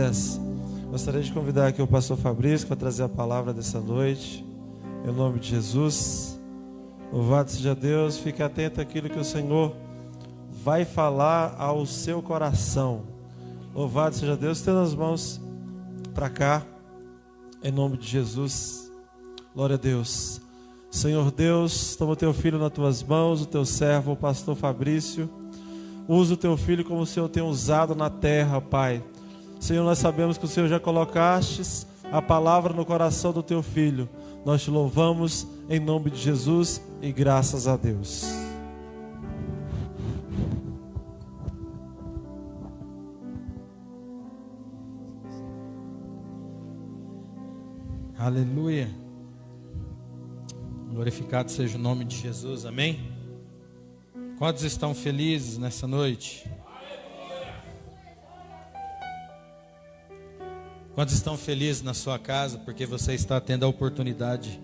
10. Gostaria de convidar aqui o pastor Fabrício para trazer a palavra dessa noite, em nome de Jesus. Louvado seja Deus. Fique atento àquilo que o Senhor vai falar ao seu coração. Louvado seja Deus. Tendo as mãos para cá, em nome de Jesus. Glória a Deus. Senhor Deus, toma o teu filho nas tuas mãos, o teu servo, o pastor Fabrício. Usa o teu filho como o Senhor tem usado na terra, Pai. Senhor, nós sabemos que o Senhor já colocastes a palavra no coração do teu filho. Nós te louvamos em nome de Jesus e graças a Deus. Aleluia. Glorificado seja o nome de Jesus, amém? Quantos estão felizes nessa noite? Quantos estão felizes na sua casa porque você está tendo a oportunidade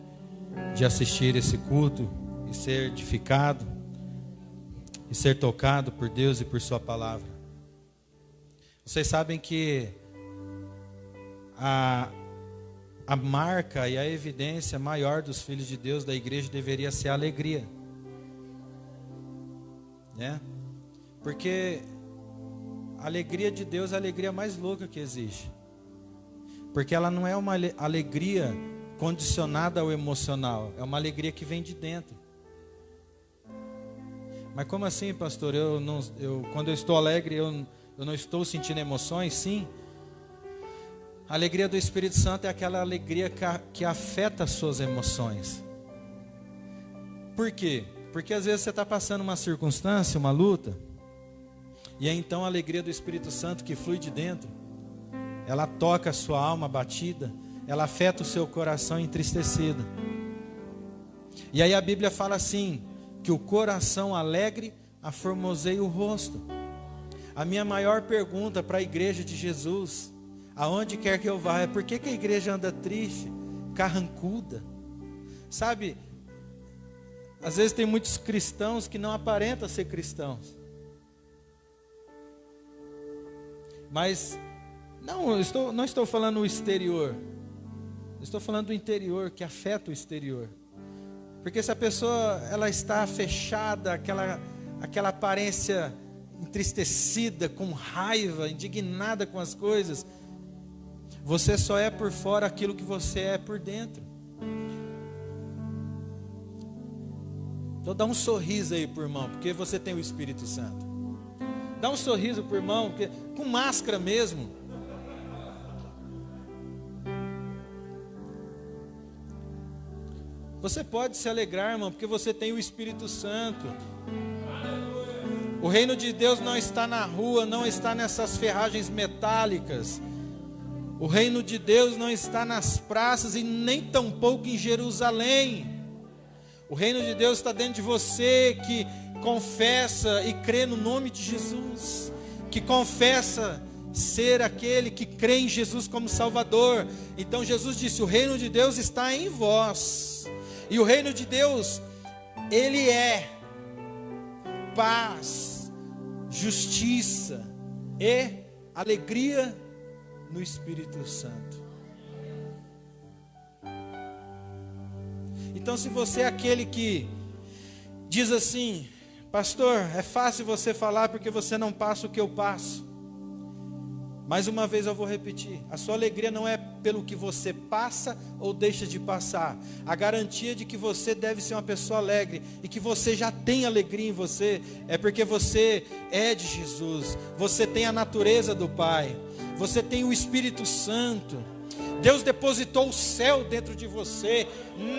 de assistir esse culto e ser edificado e ser tocado por Deus e por sua palavra? Vocês sabem que a marca e a evidência maior dos filhos de Deus da igreja deveria ser a alegria, né? Porque a alegria de Deus é a alegria mais louca que existe. Porque ela não é uma alegria condicionada ao emocional, é uma alegria que vem de dentro. Mas como assim, pastor? Quando eu estou alegre, eu não estou sentindo emoções? Sim. A alegria do Espírito Santo é aquela alegria que afeta as suas emoções. Por quê? Porque às vezes você está passando uma circunstância, uma luta, e é então a alegria do Espírito Santo que flui de dentro, ela toca a sua alma abatida, ela afeta o seu coração entristecido. E aí a Bíblia fala assim, que o coração alegre aformoseia o rosto. A minha maior pergunta para a igreja de Jesus, aonde quer que eu vá, é por que a igreja anda triste, carrancuda? Sabe, às vezes tem muitos cristãos que não aparentam ser cristãos. Mas não estou falando o exterior. Estou falando do interior, que afeta o exterior. Porque se a pessoa ela está fechada, aquela aparência entristecida, com raiva, indignada com as coisas, você só é por fora aquilo que você é por dentro. Então dá um sorriso aí pro irmão, porque você tem o Espírito Santo. Dá um sorriso pro irmão, porque, com máscara mesmo. Você pode se alegrar, irmão, porque você tem o Espírito Santo. O reino de Deus não está na rua, não está nessas ferragens metálicas. O reino de Deus não está nas praças e nem tampouco em Jerusalém. O reino de Deus está dentro de você, que confessa e crê no nome de Jesus, que confessa ser aquele que crê em Jesus como Salvador. Então Jesus disse, o reino de Deus está em vós. E o reino de Deus, ele é paz, justiça e alegria no Espírito Santo. Então, se você é aquele que diz assim, pastor, é fácil você falar porque você não passa o que eu passo. Mais uma vez eu vou repetir, a sua alegria não é pelo que você passa ou deixa de passar. A garantia de que você deve ser uma pessoa alegre e que você já tem alegria em você é porque você é de Jesus, você tem a natureza do Pai, você tem o Espírito Santo. Deus depositou o céu dentro de você,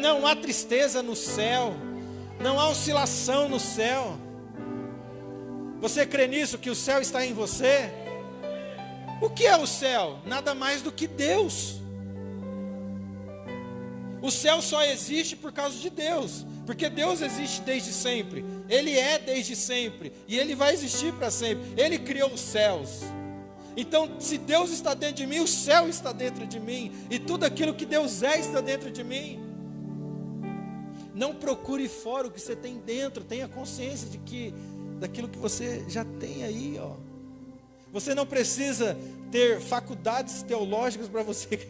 não há tristeza no céu, não há oscilação no céu. Você crê nisso, que o céu está em você? O que é o céu? Nada mais do que Deus. O céu só existe por causa de Deus, porque Deus existe desde sempre, Ele é desde sempre, e Ele vai existir para sempre. Ele criou os céus. Então, se Deus está dentro de mim, o céu está dentro de mim, e tudo aquilo que Deus é está dentro de mim. Não procure fora o que você tem dentro, tenha consciência daquilo que você já tem aí, ó. Você não precisa ter faculdades teológicas para você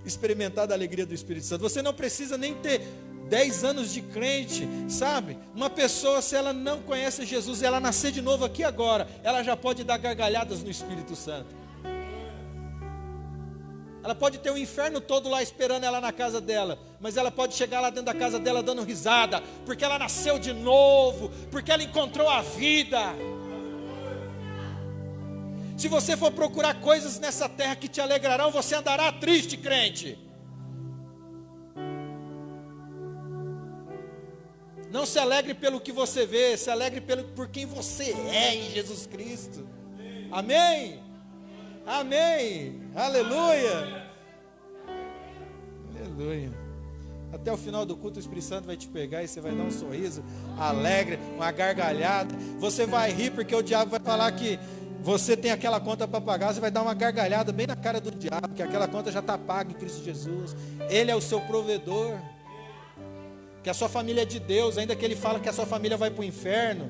experimentar da alegria do Espírito Santo. Você não precisa nem ter 10 anos de crente, sabe? Uma pessoa, se ela não conhece Jesus e ela nascer de novo aqui agora, ela já pode dar gargalhadas no Espírito Santo. Ela pode ter o inferno todo lá esperando ela na casa dela, mas ela pode chegar lá dentro da casa dela dando risada, porque ela nasceu de novo, porque ela encontrou a vida. Se você for procurar coisas nessa terra que te alegrarão, você andará triste, crente. Não se alegre pelo que você vê, se alegre por quem você é em Jesus Cristo. Amém? Amém. Aleluia. Aleluia. Até o final do culto o Espírito Santo vai te pegar e você vai dar um sorriso alegre, uma gargalhada. Você vai rir porque o diabo vai falar que você tem aquela conta para pagar. Você vai dar uma gargalhada bem na cara do diabo, que aquela conta já está paga em Cristo Jesus. Ele é o seu provedor. Que a sua família é de Deus, ainda que ele fala que a sua família vai para o inferno.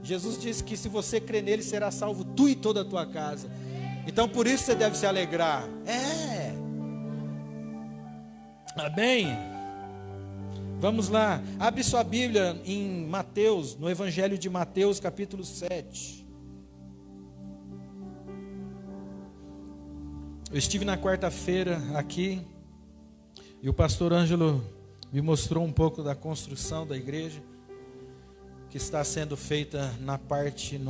Jesus disse que se você crer nele, será salvo tu e toda a tua casa. Então por isso você deve se alegrar. Amém? Vamos lá, abre sua Bíblia em Mateus, no Evangelho de Mateus, capítulo 7. Eu estive na quarta-feira aqui, e o pastor Ângelo me mostrou um pouco da construção da igreja, que está sendo feita na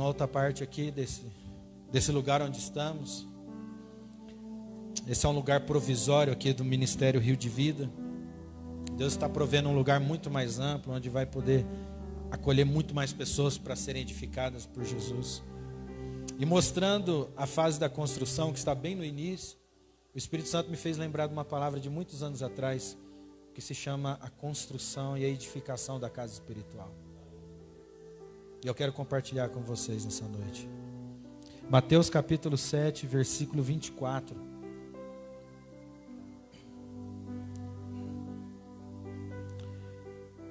outra parte aqui desse lugar onde estamos. Esse é um lugar provisório aqui do Ministério Rio de Vida. Deus está provendo um lugar muito mais amplo, onde vai poder acolher muito mais pessoas para serem edificadas por Jesus. E mostrando a fase da construção, que está bem no início, o Espírito Santo me fez lembrar de uma palavra de muitos anos atrás, que se chama a construção e a edificação da casa espiritual. E eu quero compartilhar com vocês nessa noite. Mateus capítulo 7, versículo 24.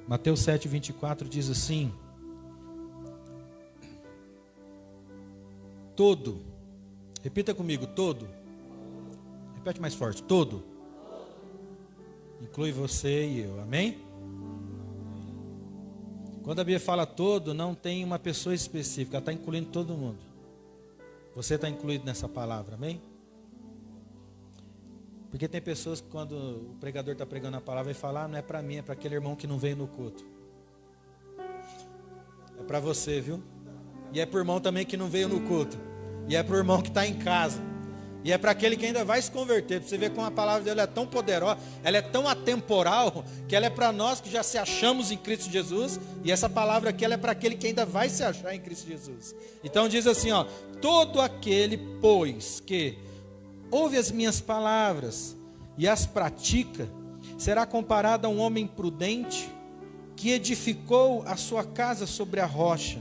Mateus 7, 24 diz assim: todo, repita comigo, todo. Repete mais forte, todo. Inclui você e eu, amém? Quando a Bíblia fala todo, não tem uma pessoa específica, ela está incluindo todo mundo. Você está incluído nessa palavra, amém? Porque tem pessoas que quando o pregador está pregando a palavra, ele fala, não é para mim, é para aquele irmão que não veio no culto. É para você, viu? E é para o irmão também que não veio no culto. E é para o irmão que está em casa. E é para aquele que ainda vai se converter. Para você ver como a palavra dele é tão poderosa, ela é tão atemporal, que ela é para nós que já se achamos em Cristo Jesus. E essa palavra aqui ela é para aquele que ainda vai se achar em Cristo Jesus. Então diz assim, ó: todo aquele, pois, que ouve as minhas palavras e as pratica, será comparado a um homem prudente que edificou a sua casa sobre a rocha.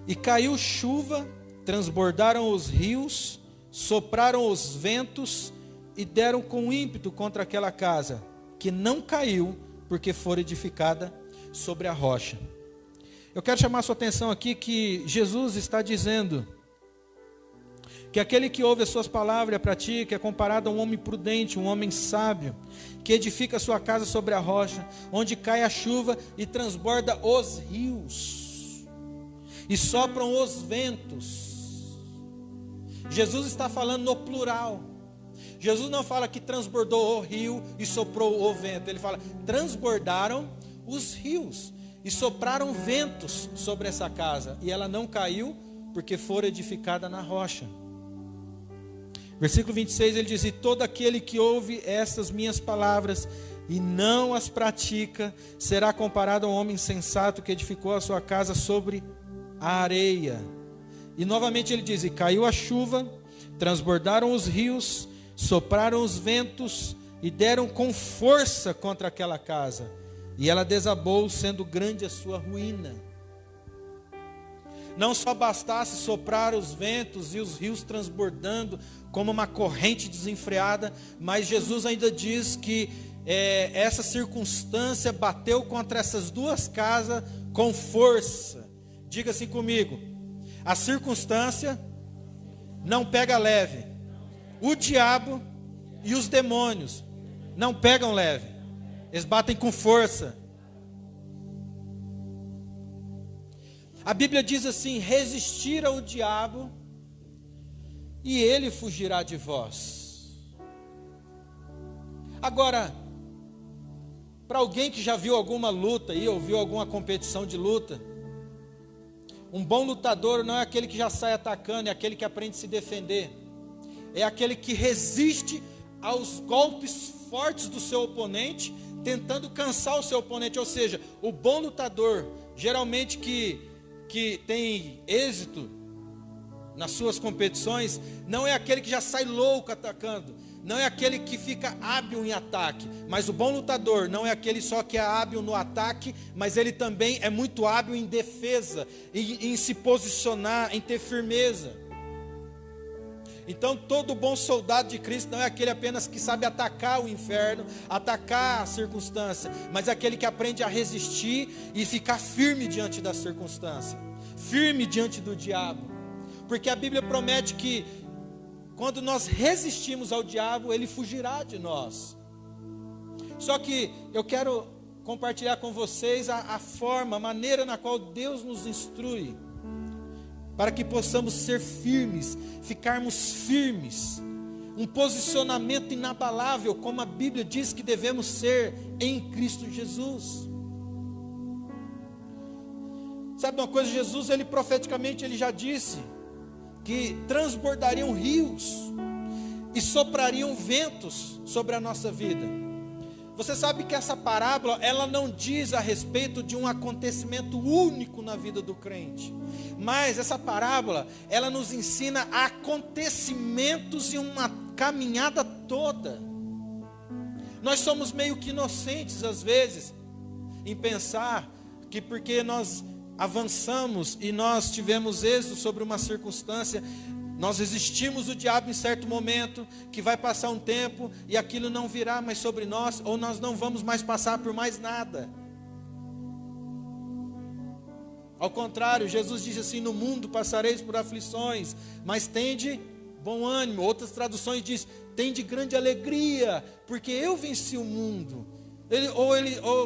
E caiu chuva, transbordaram os rios, sopraram os ventos e deram com ímpeto contra aquela casa, que não caiu, porque fora edificada sobre a rocha. Eu quero chamar a sua atenção aqui que Jesus está dizendo que aquele que ouve as suas palavras e a pratica é comparado a um homem prudente, um homem sábio, que edifica a sua casa sobre a rocha, onde cai a chuva e transborda os rios, e sopram os ventos. Jesus está falando no plural. Jesus não fala que transbordou o rio e soprou o vento. Ele fala, transbordaram os rios e sopraram ventos sobre essa casa, e ela não caiu, porque fora edificada na rocha. Versículo 26, ele diz, e todo aquele que ouve estas minhas palavras e não as pratica, será comparado a um homem sensato que edificou a sua casa sobre a areia. E novamente ele diz, e caiu a chuva, transbordaram os rios, sopraram os ventos e deram com força contra aquela casa. E ela desabou, sendo grande a sua ruína. Não só bastasse soprar os ventos e os rios transbordando como uma corrente desenfreada, mas Jesus ainda diz que essa circunstância bateu contra essas duas casas com força. Diga assim comigo, a circunstância não pega leve. O diabo e os demônios não pegam leve. Eles batem com força. A Bíblia diz assim: resistir ao diabo e ele fugirá de vós. Agora, para alguém que já viu alguma luta aí, ou viu alguma competição de luta, um bom lutador não é aquele que já sai atacando, é aquele que aprende a se defender. É aquele que resiste aos golpes fortes do seu oponente, tentando cansar o seu oponente. Ou seja, o bom lutador, geralmente que tem êxito nas suas competições, não é aquele que já sai louco atacando, não é aquele que fica hábil em ataque, mas o bom lutador não é aquele só que é hábil no ataque, mas ele também é muito hábil em defesa, em se posicionar, em ter firmeza. Então todo bom soldado de Cristo não é aquele apenas que sabe atacar o inferno, atacar a circunstância, mas é aquele que aprende a resistir e ficar firme diante da circunstância, firme diante do diabo, porque a Bíblia promete que quando nós resistimos ao diabo, ele fugirá de nós. Só que eu quero compartilhar com vocês a forma, a maneira na qual Deus nos instrui, para que possamos ser firmes, ficarmos firmes, um posicionamento inabalável, como a Bíblia diz que devemos ser em Cristo Jesus. Sabe uma coisa, Jesus, ele profeticamente, ele já disse que transbordariam rios e soprariam ventos sobre a nossa vida. Você sabe que essa parábola, ela não diz a respeito de um acontecimento único na vida do crente, mas essa parábola, ela nos ensina acontecimentos em uma caminhada toda. Nós somos meio que inocentes às vezes em pensar que porque nós avançamos e nós tivemos êxito sobre uma circunstância, nós resistimos o diabo em certo momento, que vai passar um tempo e aquilo não virá mais sobre nós, ou nós não vamos mais passar por mais nada. Ao contrário, Jesus disse assim: no mundo passareis por aflições, mas tende bom ânimo. Outras traduções diz: tende grande alegria, porque eu venci o mundo.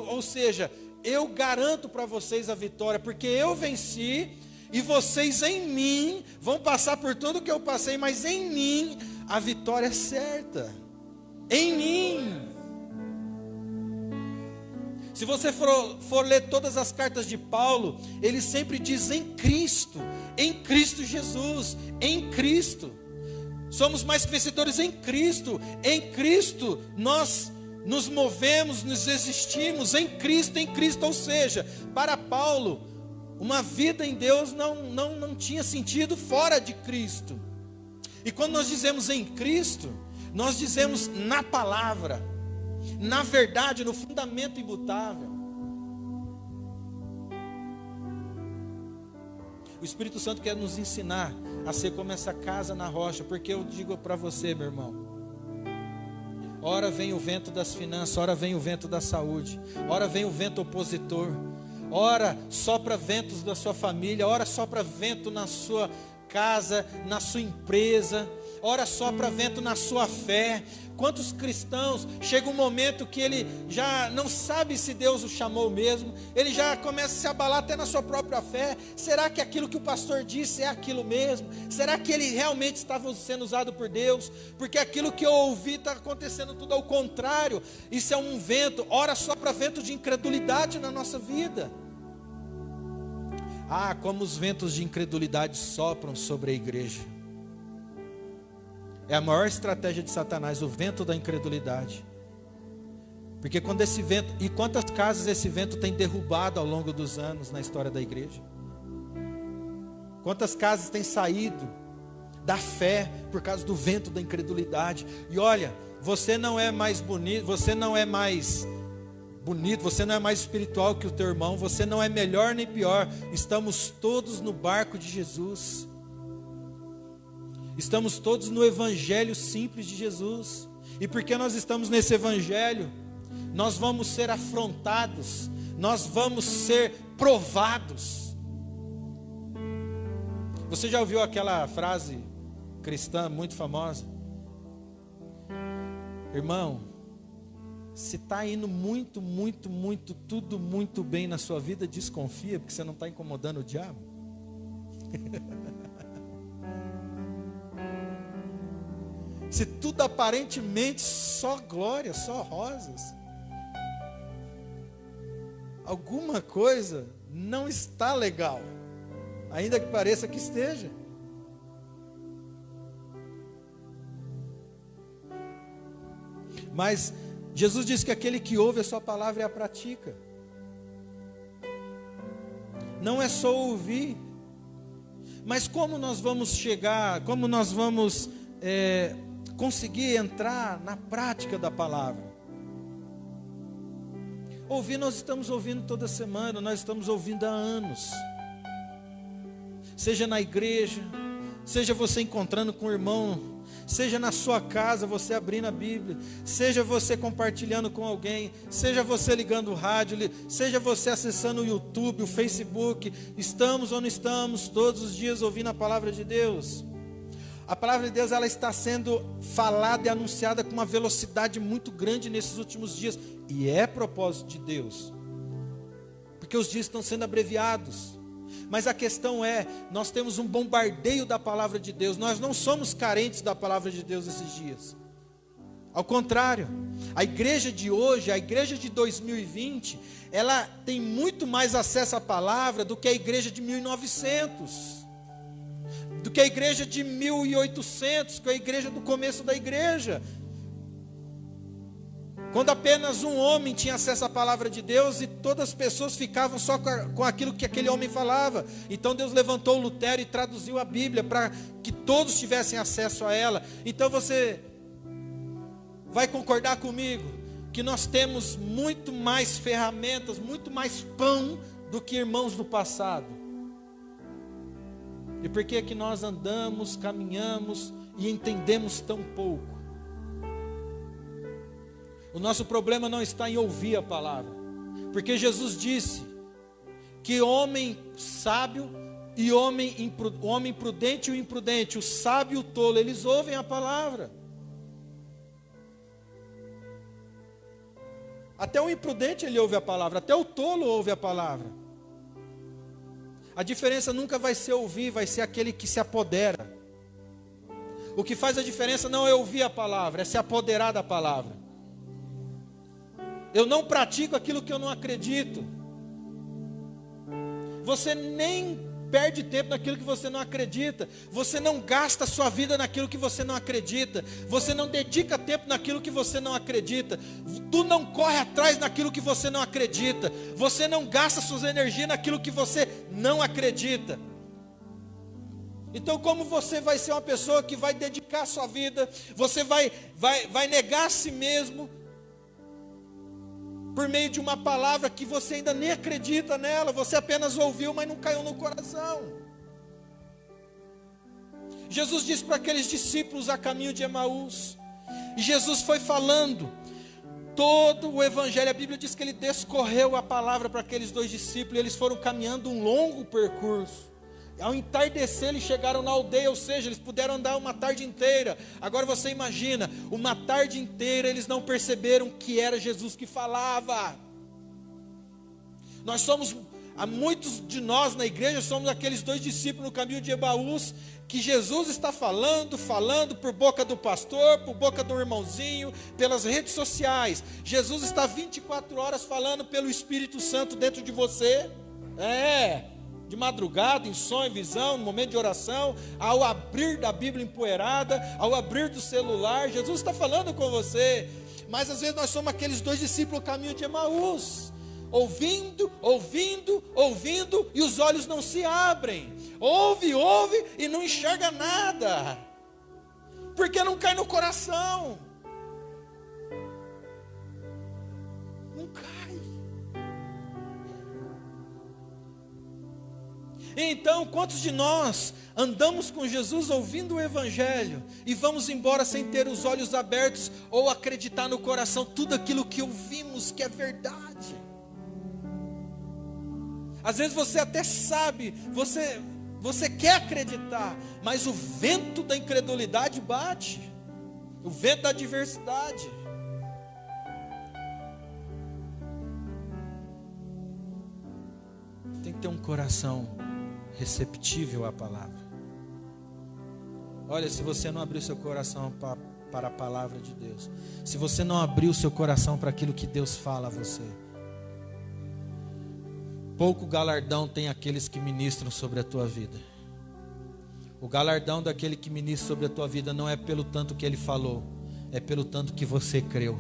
Ou seja, eu garanto para vocês a vitória, porque eu venci, e vocês em mim vão passar por tudo que eu passei, mas em mim a vitória é certa. Em mim. Se você for ler todas as cartas de Paulo, ele sempre diz em Cristo Jesus, em Cristo. Somos mais que vencedores em Cristo nós nos movemos, nos existimos em Cristo, ou seja, para Paulo, uma vida em Deus não tinha sentido fora de Cristo. E quando nós dizemos em Cristo, nós dizemos na palavra, na verdade, no fundamento imutável. O Espírito Santo quer nos ensinar a ser como essa casa na rocha, porque eu digo para você, meu irmão, ora vem o vento das finanças, ora vem o vento da saúde, ora vem o vento opositor, ora sopra ventos da sua família, ora sopra vento na sua casa, na sua empresa, ora sopra vento na sua fé. Quantos cristãos, chega um momento que ele já não sabe se Deus o chamou mesmo, ele já começa a se abalar até na sua própria fé. Será que aquilo que o pastor disse é aquilo mesmo? Será que ele realmente estava sendo usado por Deus? Porque aquilo que eu ouvi está acontecendo tudo ao contrário. Isso é um vento, ora sopra vento de incredulidade na nossa vida. Ah, como os ventos de incredulidade sopram sobre a igreja. É a maior estratégia de Satanás, o vento da incredulidade. Porque quando esse vento, e quantas casas esse vento tem derrubado ao longo dos anos na história da igreja? Quantas casas têm saído da fé por causa do vento da incredulidade? E olha, você não é mais bonito, você não é mais espiritual que o teu irmão, você não é melhor nem pior. Estamos todos no barco de Jesus. Estamos todos no evangelho simples de Jesus. E porque nós estamos nesse evangelho, nós vamos ser afrontados, nós vamos ser provados. Você já ouviu aquela frase cristã muito famosa. Irmão, se está indo muito, tudo muito bem na sua vida, desconfia, porque você não está incomodando o diabo. Se tudo aparentemente só glória, só rosas, alguma coisa não está legal, ainda que pareça que esteja. Mas Jesus disse que aquele que ouve a sua palavra e a pratica. Não é só ouvir, mas como nós vamos chegar, como nós vamos conseguir entrar na prática da palavra? Ouvir, nós estamos ouvindo toda semana, nós estamos ouvindo há anos. Seja na igreja, seja você encontrando com o irmão, seja na sua casa, você abrindo a Bíblia, seja você compartilhando com alguém, seja você ligando o rádio, seja você acessando o YouTube, o Facebook, estamos ou não estamos todos os dias ouvindo a palavra de Deus. A palavra de Deus, ela está sendo falada e anunciada com uma velocidade muito grande nesses últimos dias, e é propósito de Deus, porque os dias estão sendo abreviados. Mas a questão é, nós temos um bombardeio da palavra de Deus, nós não somos carentes da palavra de Deus esses dias. Ao contrário, a igreja de hoje, a igreja de 2020, ela tem muito mais acesso à palavra do que a igreja de 1900, do que a igreja de 1800, que é a igreja do começo da igreja, quando apenas um homem tinha acesso à palavra de Deus e todas as pessoas ficavam só com aquilo que aquele homem falava. Então Deus levantou Lutero e traduziu a Bíblia para que todos tivessem acesso a ela. Então você vai concordar comigo que nós temos muito mais ferramentas, muito mais pão do que irmãos do passado. E por que é que nós andamos, caminhamos e entendemos tão pouco? O nosso problema não está em ouvir a palavra, porque Jesus disse que homem sábio e homem prudente e o imprudente, o sábio e o tolo, eles ouvem a palavra. Até o imprudente ele ouve a palavra, até o tolo ouve a palavra. A diferença nunca vai ser ouvir, vai ser aquele que se apodera. O que faz a diferença não é ouvir a palavra, é se apoderar da palavra. Eu não pratico aquilo que eu não acredito. Você nem perde tempo naquilo que você não acredita. Você não gasta a sua vida naquilo que você não acredita. Você não dedica tempo naquilo que você não acredita. Tu não corre atrás naquilo que você não acredita. Você não gasta suas energias naquilo que você não acredita. Então, como você vai ser uma pessoa que vai dedicar a sua vida, você vai negar a si mesmo, por meio de uma palavra que você ainda nem acredita nela, você apenas ouviu, mas não caiu no coração. Jesus disse para aqueles discípulos a caminho de Emaús, e Jesus foi falando todo o evangelho, a Bíblia diz que ele descorreu a palavra para aqueles dois discípulos, e eles foram caminhando um longo percurso. Ao entardecer eles chegaram na aldeia, ou seja, eles puderam andar uma tarde inteira. Agora você imagina, uma tarde inteira eles não perceberam que era Jesus que falava. Nós somos, há muitos de nós na igreja, somos aqueles dois discípulos no caminho de Emaús, que Jesus está falando por boca do pastor, por boca do irmãozinho, pelas redes sociais. Jesus está 24 horas falando pelo Espírito Santo dentro de você. De madrugada, em sonho, visão, no momento de oração, ao abrir da Bíblia empoeirada, ao abrir do celular, Jesus está falando com você. Mas às vezes nós somos aqueles dois discípulos no caminho de Emaús, ouvindo, e os olhos não se abrem. Ouve e não enxerga nada, porque não cai no coração. Não cai. Então, quantos de nós andamos com Jesus ouvindo o Evangelho e vamos embora sem ter os olhos abertos ou acreditar no coração tudo aquilo que ouvimos que é verdade? Às vezes você até sabe, Você quer acreditar, mas o vento da incredulidade bate. O vento da adversidade. Tem que ter um coração receptível à palavra. Olha, se você não abrir o seu coração para a palavra de Deus, se você não abrir o seu coração para aquilo que Deus fala a você, pouco galardão tem aqueles que ministram sobre a tua vida. O galardão daquele que ministra sobre a tua vida não é pelo tanto que ele falou, é pelo tanto que você creu.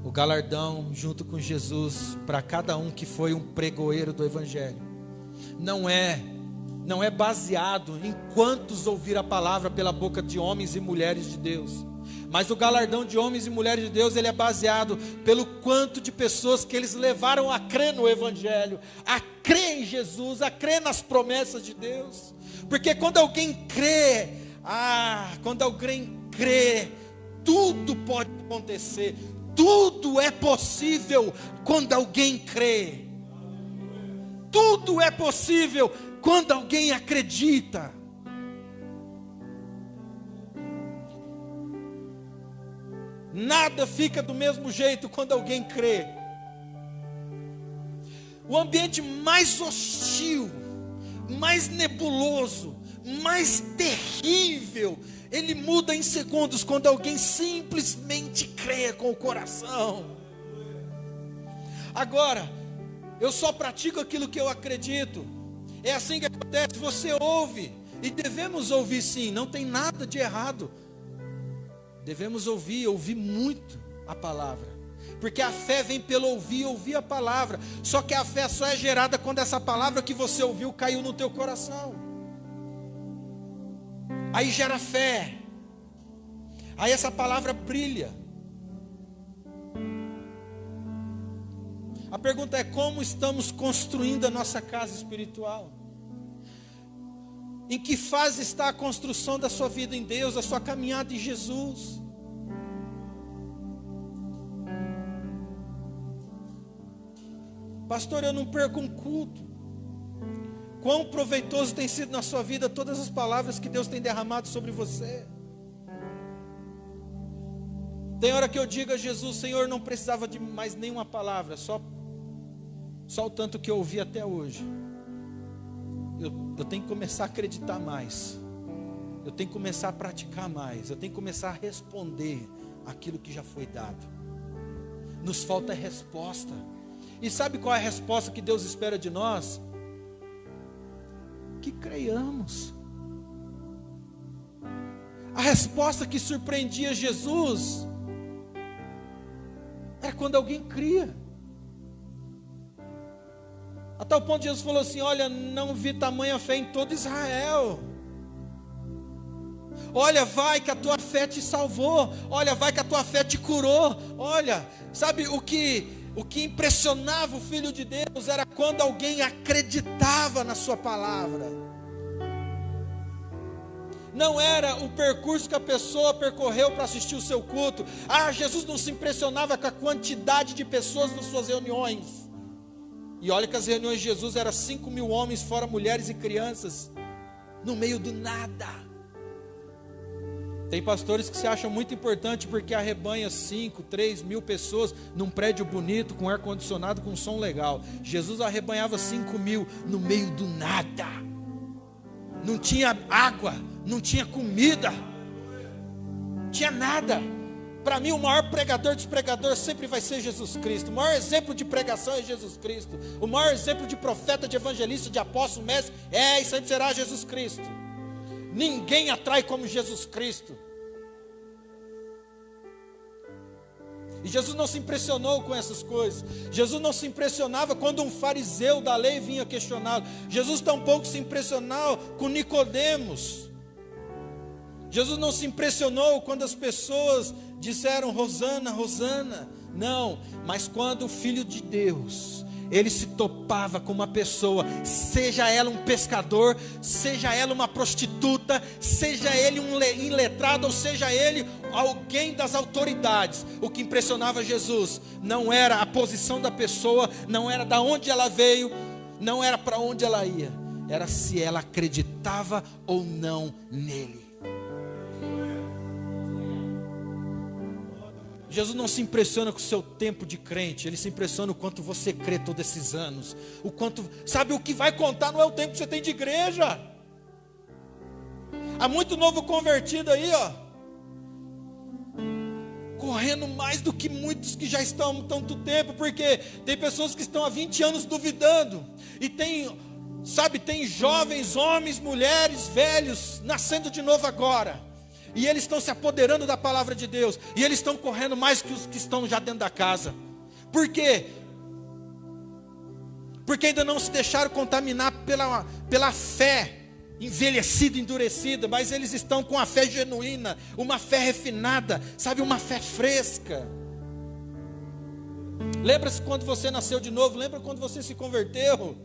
O galardão junto com Jesus para cada um que foi um pregoeiro do Evangelho não é baseado em quantos ouvir a palavra pela boca de homens e mulheres de Deus, mas o galardão de homens e mulheres de Deus, ele é baseado pelo quanto de pessoas que eles levaram a crer no Evangelho, a crer em Jesus, a crer nas promessas de Deus. Porque quando alguém crê, tudo pode acontecer, tudo é possível quando alguém crê. Tudo é possível quando alguém acredita. Nada fica do mesmo jeito quando alguém crê. O ambiente mais hostil, mais nebuloso, mais terrível, ele muda em segundos quando alguém simplesmente crê com o coração. Agora, eu só pratico aquilo que eu acredito. É assim que acontece, você ouve, e devemos ouvir sim, não tem nada de errado. Devemos ouvir muito a palavra, porque a fé vem pelo ouvir a palavra. Só que a fé só é gerada quando essa palavra que você ouviu caiu no teu coração. Aí gera fé, aí essa palavra brilha. A pergunta é: como estamos construindo a nossa casa espiritual? Em que fase está a construção da sua vida em Deus, a sua caminhada em Jesus? Pastor, eu não perco um culto. Quão proveitoso tem sido na sua vida todas as palavras que Deus tem derramado sobre você. Tem hora que eu digo a Jesus: Senhor, não precisava de mais nenhuma palavra, só o tanto que eu ouvi até hoje. Eu tenho que começar a acreditar mais, eu tenho que começar a praticar mais, eu tenho que começar a responder aquilo que já foi dado. Nos falta resposta. E sabe qual é a resposta que Deus espera de nós? Que creiamos. A resposta que surpreendia Jesus é quando alguém cria. A tal ponto Jesus falou assim: olha, não vi tamanha fé em todo Israel. Olha, vai que a tua fé te salvou. Olha, vai que a tua fé te curou. Olha, sabe o que impressionava o Filho de Deus era quando alguém acreditava na sua palavra. Não era o percurso que a pessoa percorreu para assistir o seu culto. Jesus não se impressionava com a quantidade de pessoas nas suas reuniões. E olha que as reuniões de Jesus eram 5.000 homens, fora mulheres e crianças, no meio do nada. Tem pastores que se acham muito importante porque arrebanha 3.000 pessoas num prédio bonito, com ar-condicionado, com som legal. Jesus arrebanhava 5.000 no meio do nada. Não tinha água, não tinha comida, não tinha nada. Para mim, o maior pregador dos pregadores sempre vai ser Jesus Cristo. O maior exemplo de pregação é Jesus Cristo. O maior exemplo de profeta, de evangelista, de apóstolo, mestre, e sempre será Jesus Cristo. Ninguém atrai como Jesus Cristo. E Jesus não se impressionou com essas coisas. Jesus não se impressionava quando um fariseu da lei vinha questioná-lo. Jesus tampouco se impressionou com Nicodemos. Jesus não se impressionou quando as pessoas disseram Hosana, Hosana. Não, mas quando o Filho de Deus, ele se topava com uma pessoa, seja ela um pescador, seja ela uma prostituta, seja ele um iletrado, ou seja ele alguém das autoridades. O que impressionava Jesus não era a posição da pessoa, não era de onde ela veio, não era para onde ela ia, era se ela acreditava ou não nele. Jesus não se impressiona com o seu tempo de crente, Ele se impressiona o quanto você crê todos esses anos. O quanto, sabe, o que vai contar não é o tempo que você tem de igreja. Há muito novo convertido aí, ó, correndo mais do que muitos que já estão há tanto tempo, porque tem pessoas que estão há 20 anos duvidando, e tem jovens, homens, mulheres, velhos, nascendo de novo agora. E eles estão se apoderando da palavra de Deus. E eles estão correndo mais que os que estão já dentro da casa. Por quê? Porque ainda não se deixaram contaminar pela fé envelhecida, endurecida. Mas eles estão com a fé genuína, uma fé refinada, sabe, uma fé fresca. Lembra-se quando você nasceu de novo? Lembra quando você se converteu?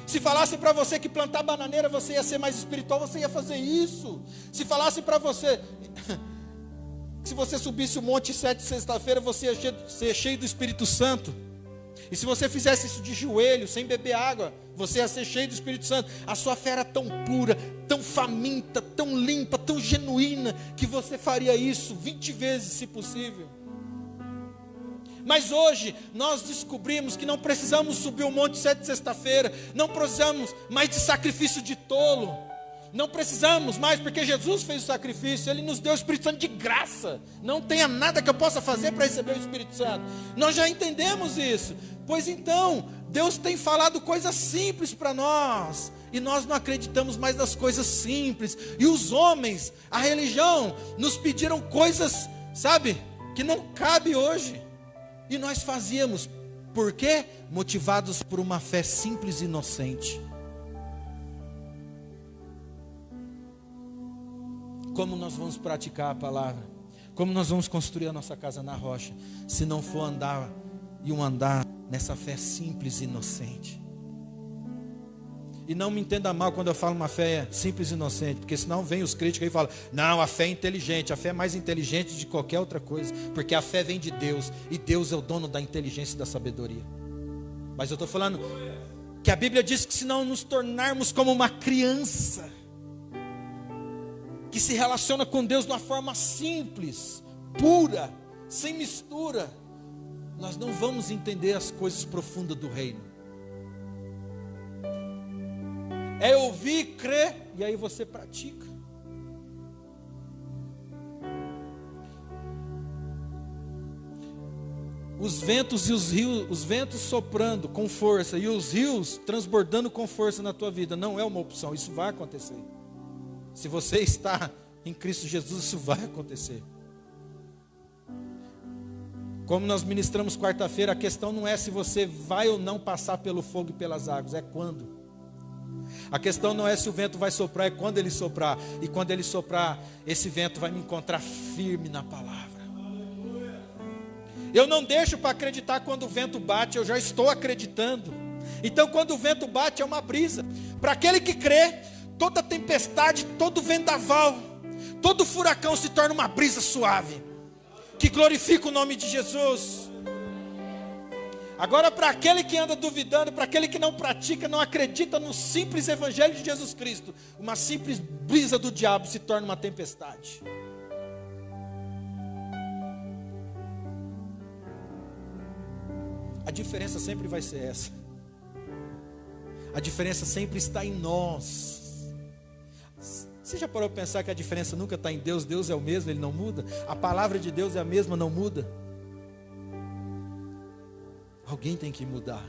Se falasse para você que plantar bananeira você ia ser mais espiritual, você ia fazer isso. Se falasse para você que se você subisse o monte 7 sexta-feira, você ia ser cheio do Espírito Santo. E se você fizesse isso de joelho, sem beber água, você ia ser cheio do Espírito Santo. A sua fé era tão pura, tão faminta, tão limpa, tão genuína, que você faria isso 20 vezes se possível. Mas hoje nós descobrimos que não precisamos subir o monte 7 sexta-feira, não precisamos mais de sacrifício de tolo, não precisamos mais, porque Jesus fez o sacrifício, Ele nos deu o Espírito Santo de graça. Não tenha nada que eu possa fazer para receber o Espírito Santo. Nós já entendemos isso. Pois então, Deus tem falado coisas simples para nós, e nós não acreditamos mais nas coisas simples. E os homens, a religião, nos pediram coisas, sabe, que não cabe hoje. E nós fazíamos, por quê? Motivados por uma fé simples e inocente. Como nós vamos praticar a palavra? Como nós vamos construir a nossa casa na rocha, se não for andar nessa fé simples e inocente? E não me entenda mal quando eu falo uma fé simples e inocente, porque senão vem os críticos e falam, não, a fé é inteligente, a fé é mais inteligente de qualquer outra coisa, porque a fé vem de Deus, e Deus é o dono da inteligência e da sabedoria. Mas eu estou falando que a Bíblia diz que se não nos tornarmos como uma criança, que se relaciona com Deus de uma forma simples, pura, sem mistura, nós não vamos entender as coisas profundas do reino. É ouvir, crer, e aí você pratica. Os ventos e os rios, os ventos soprando com força e os rios transbordando com força na tua vida, não é uma opção, isso vai acontecer. Se você está em Cristo Jesus, isso vai acontecer. Como nós ministramos quarta-feira, a questão não é se você vai ou não passar pelo fogo e pelas águas, é quando. A questão não é se o vento vai soprar, é quando ele soprar. E quando ele soprar, esse vento vai me encontrar firme na palavra. Eu não deixo para acreditar quando o vento bate, eu já estou acreditando. Então quando o vento bate é uma brisa. Para aquele que crê, toda tempestade, todo vendaval, todo furacão se torna uma brisa suave, que glorifica o nome de Jesus. Agora, para aquele que anda duvidando, para aquele que não pratica, não acredita no simples evangelho de Jesus Cristo, uma simples brisa do diabo se torna uma tempestade. A diferença sempre vai ser essa. A diferença sempre está em nós. Você já parou para pensar que a diferença nunca está em Deus? Deus é o mesmo, Ele não muda. A palavra de Deus é a mesma, não muda. Alguém tem que mudar,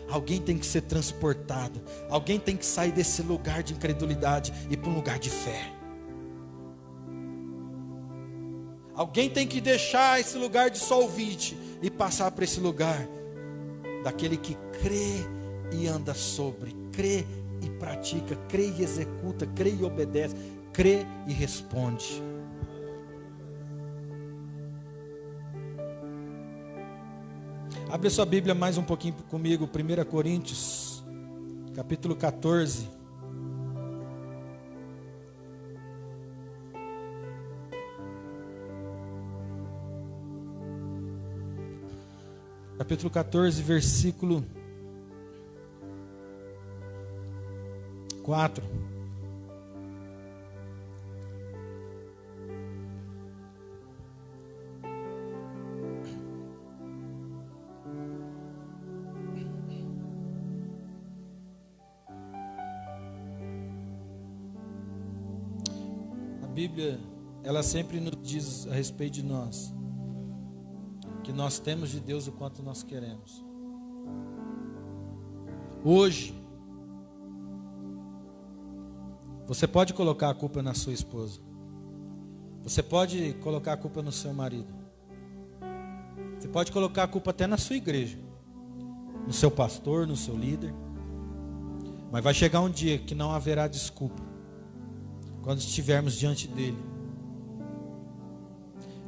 alguém tem que ser transportado, alguém tem que sair desse lugar de incredulidade e para um lugar de fé. Alguém tem que deixar esse lugar de só ouvinte e passar para esse lugar daquele que crê e anda sobre, crê e pratica, crê e executa, crê e obedece, crê e responde. Abre sua Bíblia mais um pouquinho comigo, 1 Coríntios, capítulo 14. Capítulo 14, versículo 4. A Bíblia, ela sempre nos diz a respeito de nós, que nós temos de Deus o quanto nós queremos. Hoje, você pode colocar a culpa na sua esposa. Você pode colocar a culpa no seu marido. Você pode colocar a culpa até na sua igreja, no seu pastor, no seu líder. Mas vai chegar um dia que não haverá desculpa, quando estivermos diante dele.